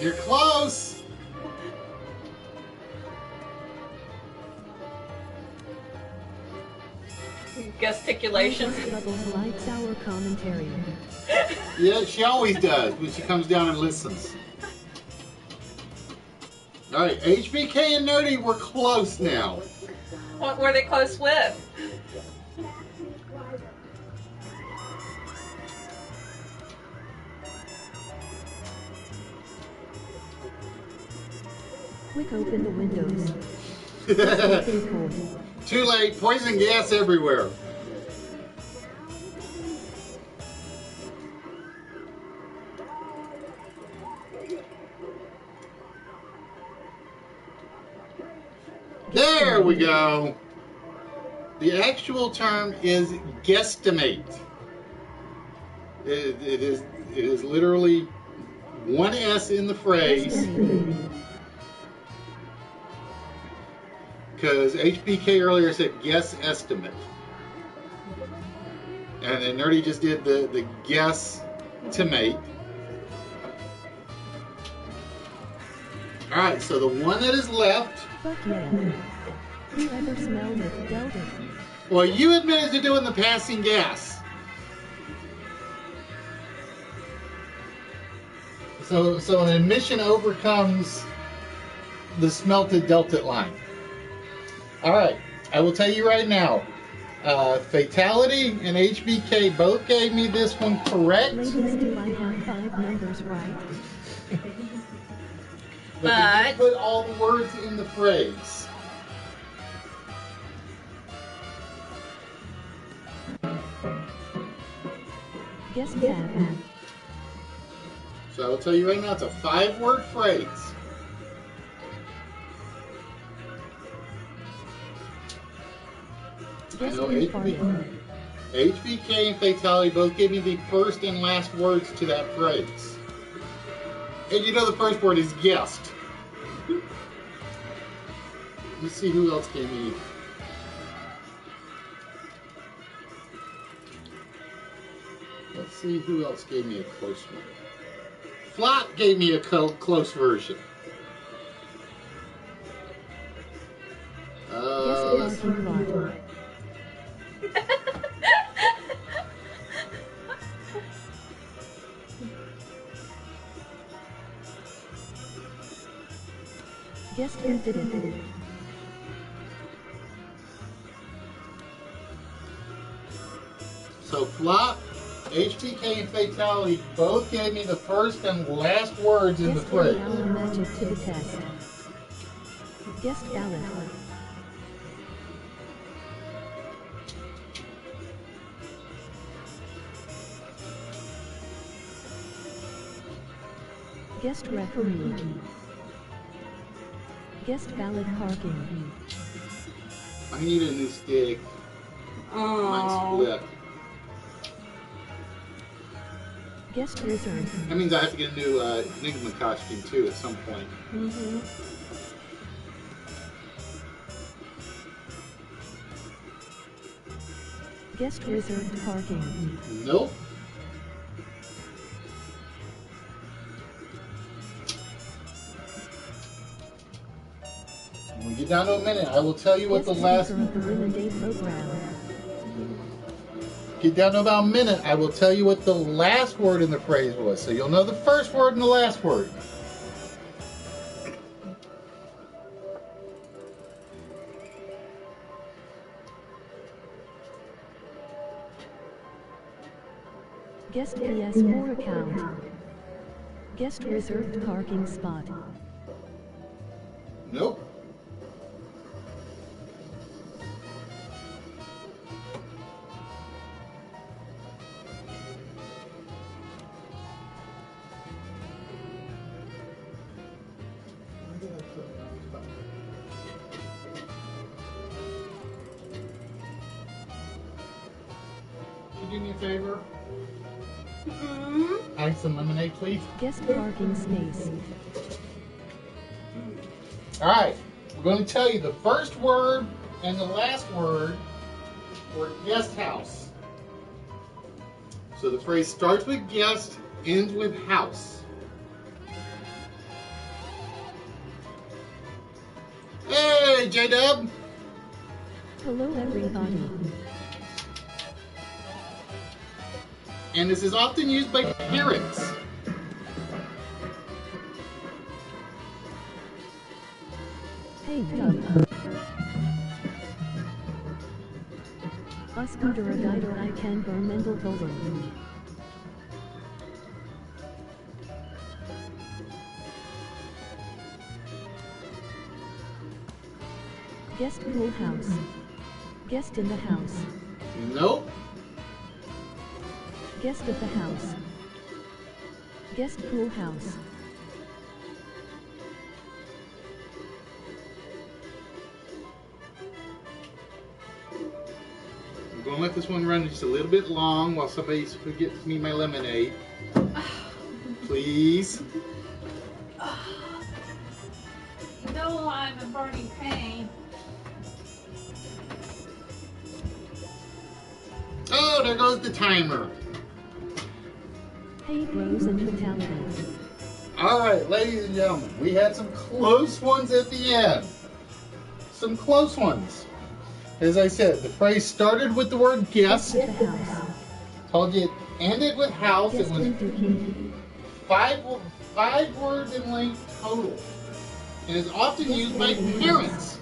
You're close. Gesticulations. Bubbles likes our commentary. Yeah, she always does when she comes down and listens. All right, HBK and Nerdy were close now. What were they close with? Quick, open the windows. It's getting cold. Too late. Poison gas everywhere. There we go. The actual term is guesstimate. It is literally one S in the phrase. Because HBK earlier said guess estimate. And then Nerdy just did the guess to mate. Alright, so the one that is left. Fuck yeah. Whoever smelled it dealt it. Well, you admitted to doing the passing gas. So an admission overcomes the smelted dealt it line. Alright, I will tell you right now. Fatality and HBK both gave me this one correct. Ladies, do I have 5 numbers right? But they did put all the words in the phrase. Guess cat. So I will tell you right now, it's a 5-word phrase. I Guess know who farted? HBK and Fatality both gave me the first and last words to that phrase. And you know the first word is guessed. Let's see who else gave me. Let's see who else gave me a close one. Flop gave me a close version. Guess the parking lot. Guess who did it? So Flop, HBK, and Fatality both gave me the first and last words in the Guess phrase. our magic to the test. Guess ballot. Guest referee. Guest ballot parking. I need a new stick. Mine's split. Guest wizard. That means I have to get a new Enigma costume too at some point. Guest wizard parking. Nope. When we get down to a minute, I will tell you what the Guest last. speaker of the Women Day program. Get down to about a minute, I will tell you what the last word in the phrase was. So you'll know the first word and the last word. Guest PS4 account. Guest reserved parking spot. Nope. Could you do me a favor? Add some lemonade, please. Guest parking space. Alright, we're going to tell you the first word and the last word for guest house. So the phrase starts with guest, ends with house. Hey, J-Dub! Hello everybody. And this is often used by parents. Dub. A scooter a guider I can burn Mendel Golden. Guest pool house. Guest in the house. Nope. Guest of the house. Guest pool house. I'm going to let this one run just a little bit long while somebody gets me my lemonade. Please. You know I'm in burning pain. Oh, there goes the timer. Hey bros and fatalities. Alright, ladies and gentlemen, we had some close ones at the end. Some close ones. As I said, the phrase started with the word guest. Guest of the house. Told you it ended with house. Guest It was in Dookie. five words in length total. And is often used by parents.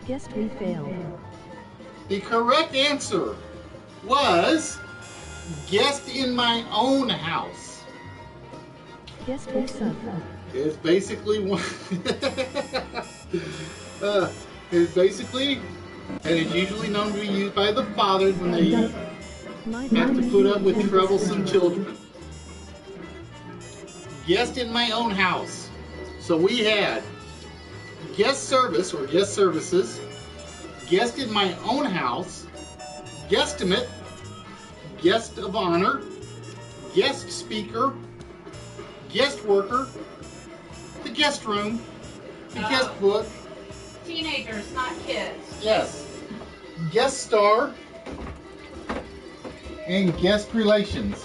Guest we failed. The correct answer was guest in my own house. Guest we suck. It's basically one. It's basically, and it's usually known to be used by the fathers when they have to put up with troublesome children. Guest in my own house. So we had guest service or guest services, guest in my own house, guesstimate, guest of honor, guest speaker, guest worker, the guest room, the guest book. Teenagers, not kids. Yes. Guest star and guest relations.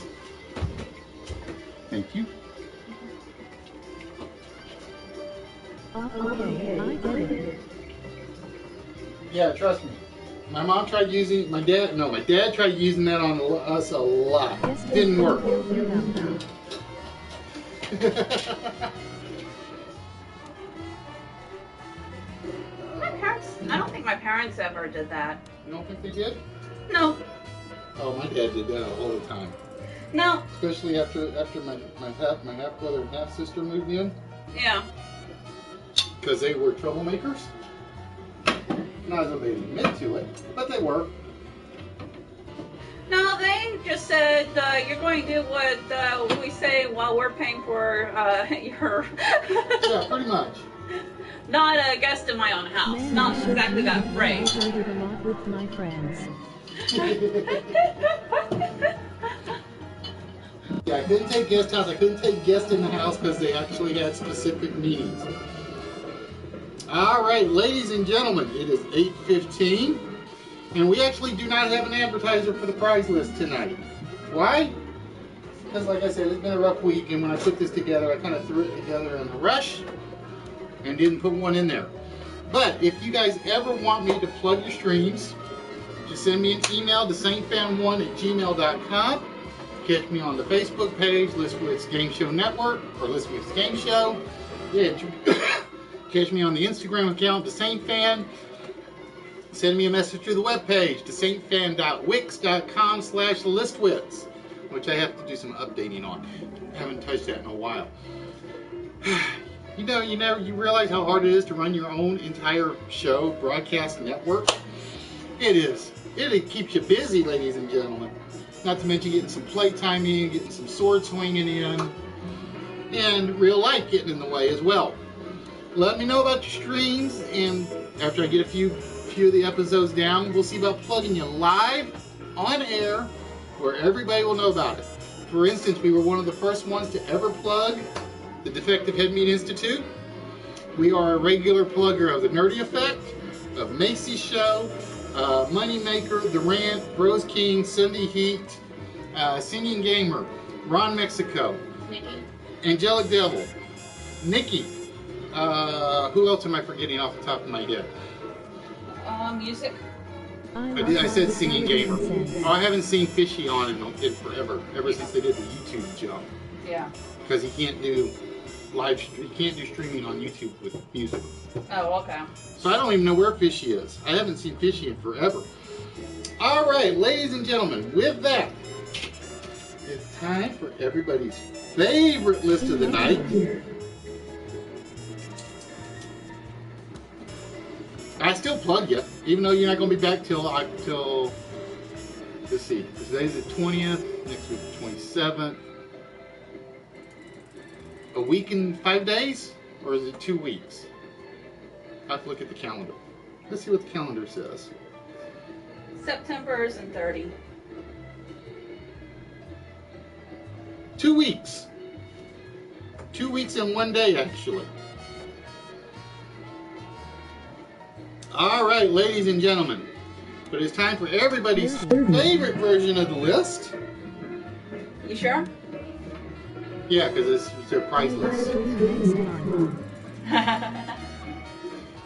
Thank you. Okay, I get it. Yeah, trust me. My mom tried using my dad tried using that on us a lot. Guest Didn't work. I don't think my parents ever did that. You don't think they did? No. Oh, my dad did that all the time. No. Especially after my half brother and half sister moved in, Yeah. because they were troublemakers. Not as though they admit to it, but they were. No, they just said you're going to do what we say while we're paying for your. Yeah, pretty much. Not a guest in my own house. Man, Not I should exactly really that have phrase. graduated a lot with my friends. Yeah, I couldn't take guest house. I couldn't take guest in the house because they actually had specific meanings. All right, ladies and gentlemen, it is 8:15, and we actually do not have an advertiser for the prize list tonight. Why? Because, like I said, it's been a rough week, and when I put this together, I kind of threw it together in a rush and didn't put one in there. But if you guys ever want me to plug your streams, just send me an email to saintfan1@gmail.com. Catch me on the Facebook page, Listwitz Game Show Network, or Listwitz Game Show. Yeah, catch me on the Instagram account, The Saint Fan. Send me a message through the webpage, to saintfan.wix.com/listwitz, which I have to do some updating on. I haven't touched that in a while. You realize how hard it is to run your own entire show, broadcast network? It is. It keeps you busy, ladies and gentlemen. Not to mention getting some playtime in, getting some sword swinging in, and real life getting in the way as well. Let me know about your streams, and after I get a few of the episodes down, we'll see about plugging you live on air where everybody will know about it. For instance, we were one of the first ones to ever plug the Defective Head Meat Institute. We are a regular plugger of the Nerdy Effect, of Macy's Show, Moneymaker, The Rant, Bros King, Sunday Heat, Singing Gamer, Ron Mexico, Nikki. Angelic Devil, Nikki. Who else am I forgetting off the top of my head? Music. I said Singing Gamer. Oh, I haven't seen Fishy on in forever, ever since they did the YouTube jump. Yeah. Because he can't do You can't do streaming on YouTube with music. Oh, okay. So I don't even know where Fishy is. I haven't seen Fishy in forever. All right, ladies and gentlemen, with that, it's time for everybody's favorite list of the night. I still plug you, even though you're not going to be back till let's see, today's the 20th, next week the 27th. A week and 5 days? Or is it 2 weeks? I have to look at the calendar. Let's see what the calendar says. September is in 30. 2 weeks. 2 weeks and 1 day, actually. All right, ladies and gentlemen. But it's time for everybody's favorite version of the list. You sure? Yeah, because it's their prize list.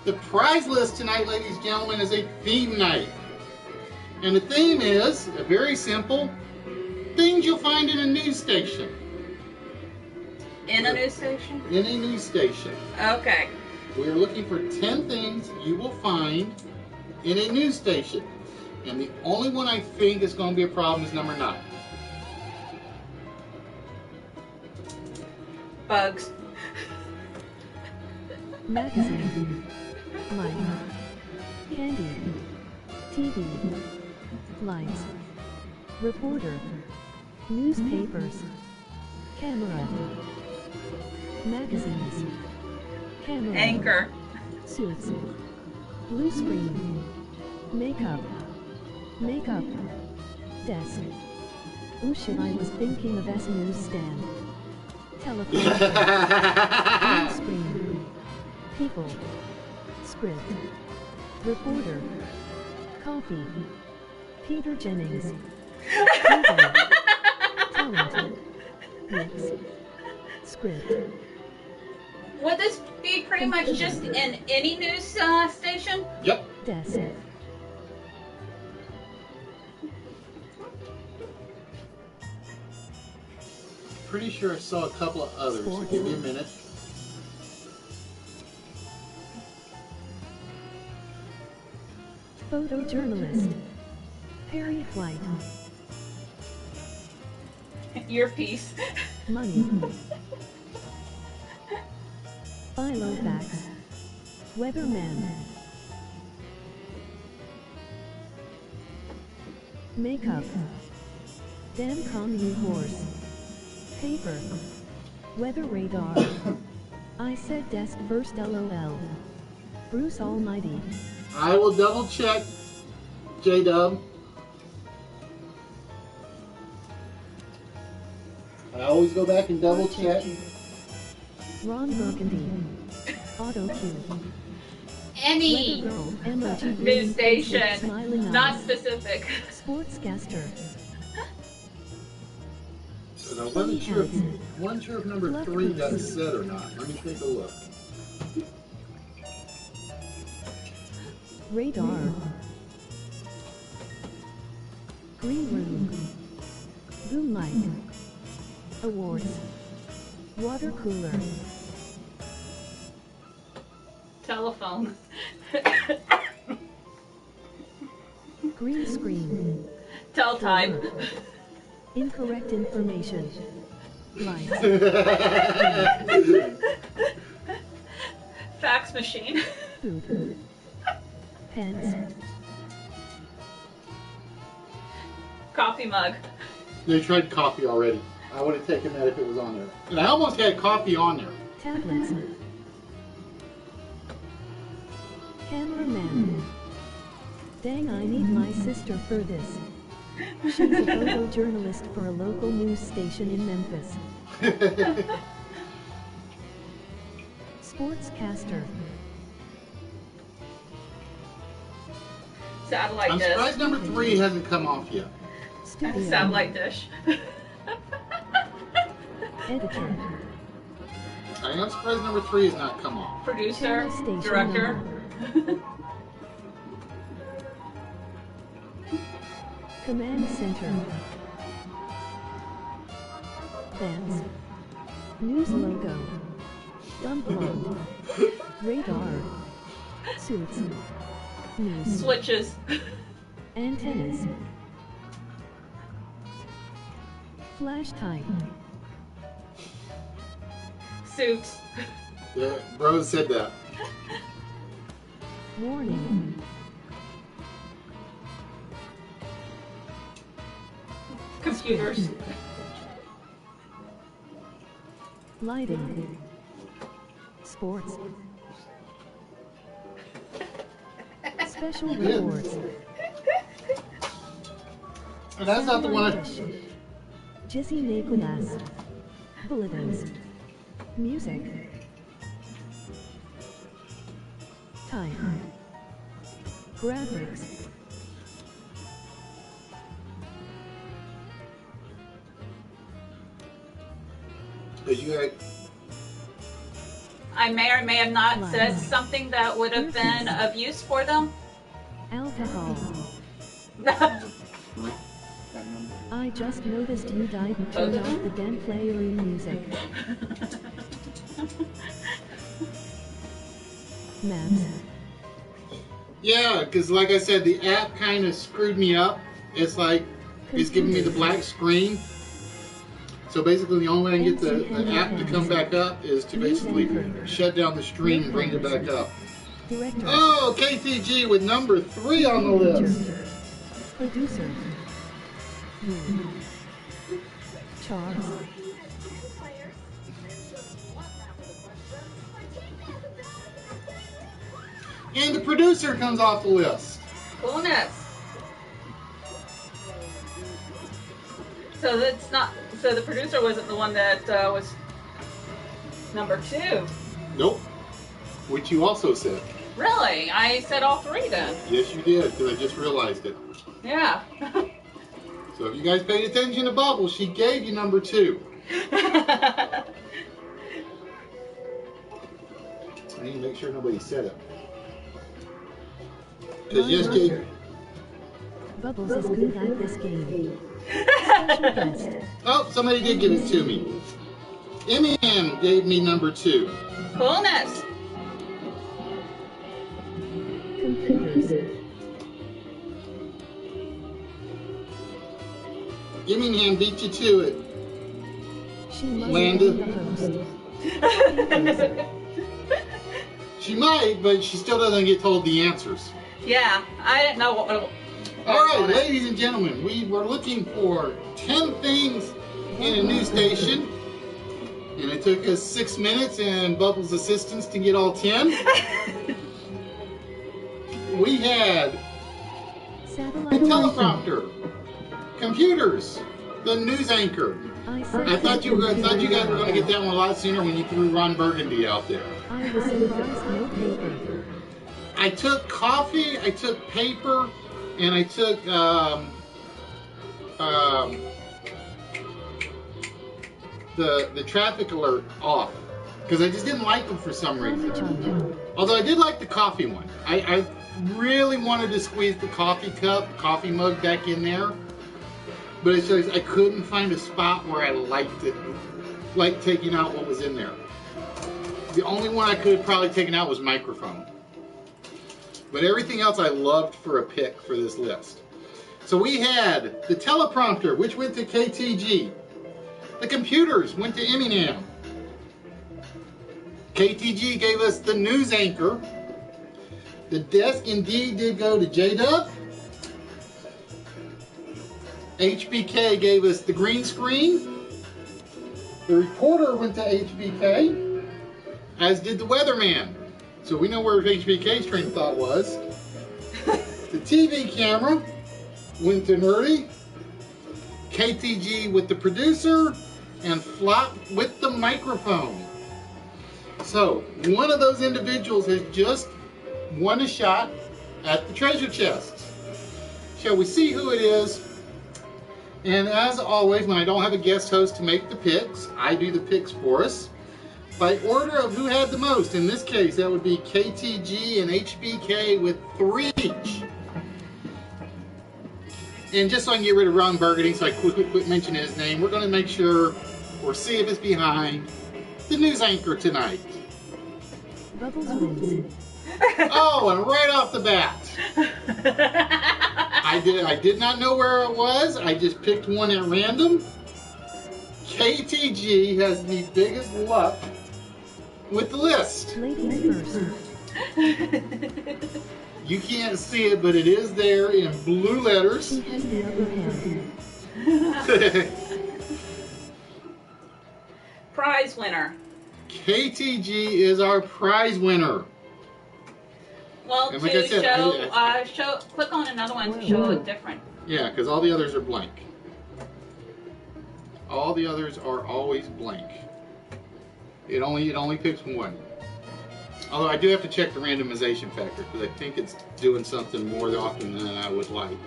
The prize list tonight, ladies and gentlemen, is a theme night. And the theme is very simple. Things you'll find in a news station. In a news station? In a news station. Okay. We are looking for 10 things you will find in a news station. And the only one I think is going to be a problem is number 9. Bugs. Magazine. Light. Candy. TV. Lights. Reporter. Newspapers. Camera. Magazines. Camera. Anchor. Suits. Blue screen. Makeup. Makeup. Desk. Oh shit, I was thinking of S newsstand. Telephone. Blue screen. People. Script. Reporter. Coffee. Peter Jennings. People. Talent. Wits. Script. Would this be pretty much just in any news station? Yep. Desk. Pretty sure I saw a couple of others. So give me a minute. Photojournalist. Perry Flight. Earpiece. Money. Filofax. Weatherman. Makeup. Damn commune horse. Paper. Weather radar. I said desk first, LOL. Bruce Almighty. I will double check, J-Dub. I always go back and double check. Ron Burgundy. Auto cue. Any Weather girl. emoji. news station. Smiling Not eyes. specific. Sportscaster. And I wasn't sure if number 3 got set or not. Let me take a look. Radar. Green room. Boom mic. Awards. Water cooler. Telephone. Green screen. Tell time. Incorrect information. Lights. Fax machine. Food. Pens. Coffee mug. They tried coffee already. I would have taken that if it was on there. And I almost had coffee on there. Tablets. Cameraman. Dang, I need my sister for this. She's a photojournalist for a local news station in Memphis. Sportscaster. Satellite I'm dish. surprised number 3 hasn't come off yet. Studio. Satellite dish. Editor. I am surprised number 3 has not come off. Producer. Channel station Director. number. Command center. Fans. News logo. Dumb blonde. Radar. Suits. News. Switches. Antennas. Flash type. Suits. Yeah, bro said that. Warning. Computers. Lighting. Sports. Special rewards. And that's not the one. Jesse Nicholas. Bulletins. Music. Time. Graphics. I may or may have not said something that would have been of use for them. Alcohol. I just noticed you died and turned off the damn playing music. Maps. Yeah, because like I said, the app kind of screwed me up. It's like, it's giving me the black screen. So basically the only way I can get the app to come back up is to basically shut down the stream and bring it back up. Director. Oh, KTG with number 3 on the list. Producer. Charles. And the producer comes off the list. Coolness. So that's not. So the producer wasn't the one that was number 2. Nope. Which you also said. Really? I said all 3 then. Yes, you did, because I just realized it. Yeah. So if you guys paid attention to Bubbles, she gave you number 2. I need to make sure nobody said it. Because yes, Jake. Bubbles is good at this game. Special guest. Oh, somebody did give it to me. Eminem gave me number 2. Coolness. Computers. Eminem beat you to it. She must Landa. be the host. She might, but she still doesn't get told the answers. Yeah, I didn't know what. All right, ladies and gentlemen, we were looking for 10 things in a news station, and it took us 6 minutes and Bubbles' assistance to get all 10. We had the Satellite teleprompter, computers, the news anchor. I thought you guys were going to get that one a lot sooner when you threw Ron Burgundy out there. I was surprised, no paper. I took coffee, I took paper, and I took the traffic alert off because I just didn't like them for some reason. Although I did like the coffee one. I really wanted to squeeze the coffee mug back in there, but it's just I couldn't find a spot where I liked it, like taking out what was in there. The only one I could have probably taken out was microphone. But everything else I loved for a pick for this list. So we had the teleprompter, which went to KTG. The computers went to Eminem. KTG gave us the news anchor. The desk indeed did go to J-Dub. HBK gave us the green screen. The reporter went to HBK, as did the weatherman. So we know where HBK's train of thought was. The TV camera went to Nerdy. KTG with the producer, and Flop with the microphone. So one of those individuals has just won a shot at the treasure chest. Shall we see who it is? And as always, when I don't have a guest host to make the picks, I do the picks for us. By order of who had the most. In this case, that would be KTG and HBK with 3 each. And just so I can get rid of Ron Burgundy, so I quit mentioning his name, we're going to make sure, or see if it's behind, the news anchor tonight. Bubbles wins. Oh, and right off the bat, I did not know where it was. I just picked one at random. KTG has the biggest luck with the list. Ladies first. You can't see it, but it is there in blue letters. She has the upper hand. Prize winner. KTG is our prize winner. Well, And to like I said, show, click on another one to show it different. Yeah, because all the others are blank. All the others are always blank. It only picks one. Although I do have to check the randomization factor because I think it's doing something more often than I would like.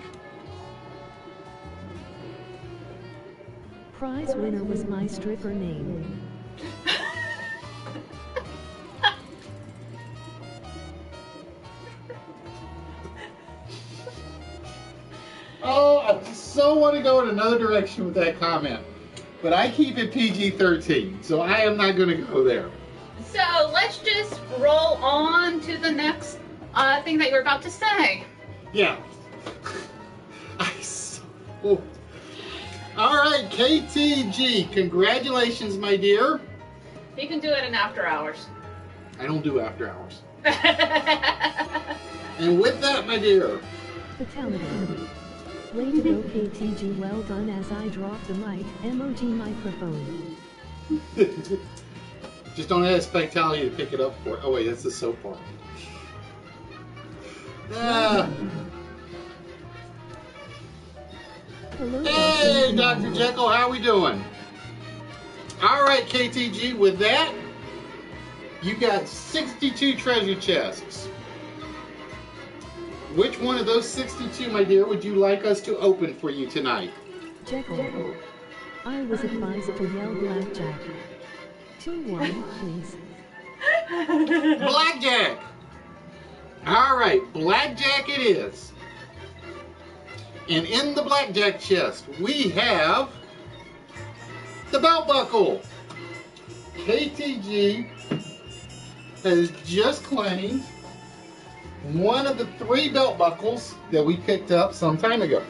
Prize winner was my stripper name. Oh, I so want to go in another direction with that comment. But I keep it PG-13, so I am not going to go there. So let's just roll on to the next thing that you're about to say. Yeah. Oh. All right, KTG, congratulations, my dear. You can do it in after hours. I don't do after hours. And with that, my dear. Fatality. Way to go, KTG. Well done. As I drop the mic, emoji microphone. Just don't ask Fatality to pick it up for it. Oh wait, that's the soap part. Hello, Hey, Dr. Jekyll, how we doing? All right, KTG, with that, you got 62 treasure chests. Which one of those 62, my dear, would you like us to open for you tonight? Jekyll. I was advised to yell blackjack. 2-1, please. Blackjack! All right, blackjack it is. And in the blackjack chest, we have the belt buckle. KTG has just claimed one of the 3 belt buckles that we picked up some time ago.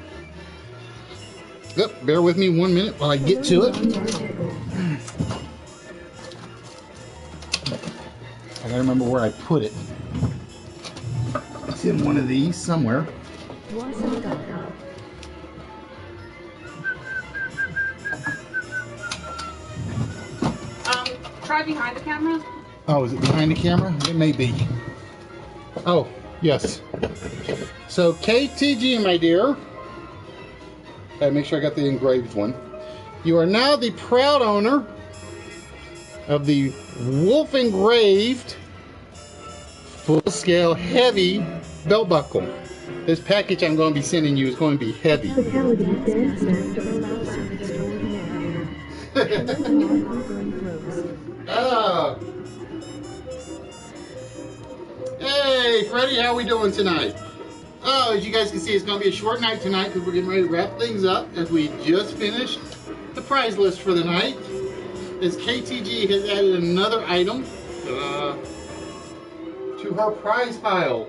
Yep, bear with me 1 minute while I get to it. I gotta remember where I put it. It's in one of these somewhere. Try behind the camera. Oh, is it behind the camera? It may be. Oh, yes. So KTG, my dear. Gotta make sure I got the engraved one. You are now the proud owner of the wolf engraved full-scale heavy belt buckle. This package I'm going to be sending you is going to be heavy. Oh. Hey, Freddie, how we doing tonight? Oh, as you guys can see, it's going to be a short night tonight because we're getting ready to wrap things up as we just finished the prize list for the night. As KTG has added another item to her prize pile.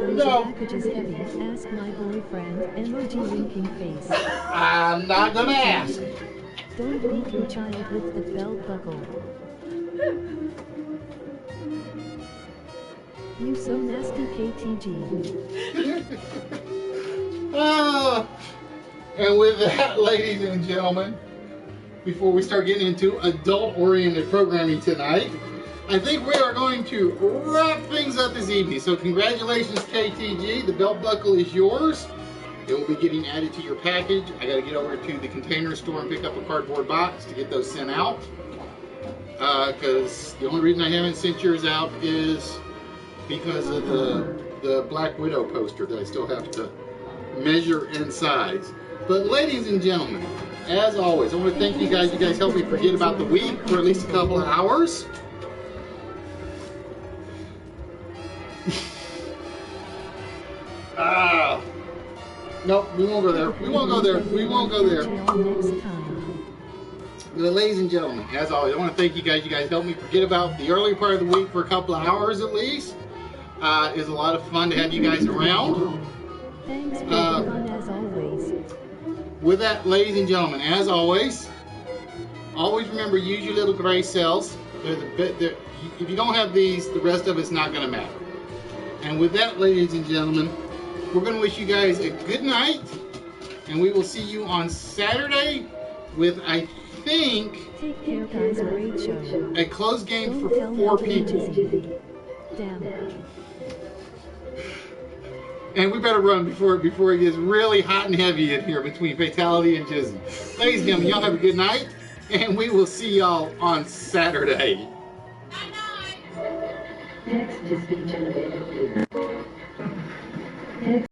No. Package is heavy. Ask my boyfriend. Emoji winking face. I'm not gonna ask. Don't beat your child with the belt buckle. You so nasty, KTG. And with that, ladies and gentlemen, before we start getting into adult-oriented programming tonight, I think we are going to wrap things up this evening. So congratulations, KTG. The belt buckle is yours. It will be getting added to your package. I got to get over to the Container Store and pick up a cardboard box to get those sent out. Because the only reason I haven't sent yours out is because of the Black Widow poster that I still have to measure and size. But ladies and gentlemen, as always, I want to thank you guys. You guys helped me forget about the week for at least a couple of hours. Nope, we won't go there. We won't go there. We won't go there. ladies and gentlemen, as always, I want to thank you guys. You guys helped me forget about the early part of the week for a couple of hours at least. It was a lot of fun to have you guys around. Thanks for the fun as always. With that, ladies and gentlemen, as always remember, use your little gray cells. If you don't have these, the rest of it's not going to matter. And with that, ladies and gentlemen, we're going to wish you guys a good night, and we will see you on Saturday with, I think, Take care, guys. Great show. a closed game Don't for tell 4 me people. Jizzy. Damn. And we better run before it gets really hot and heavy in here between Fatality and Jizzy. Ladies and gentlemen, y'all have a good night, and we will see y'all on Saturday. Night-night. Next to speech elevator.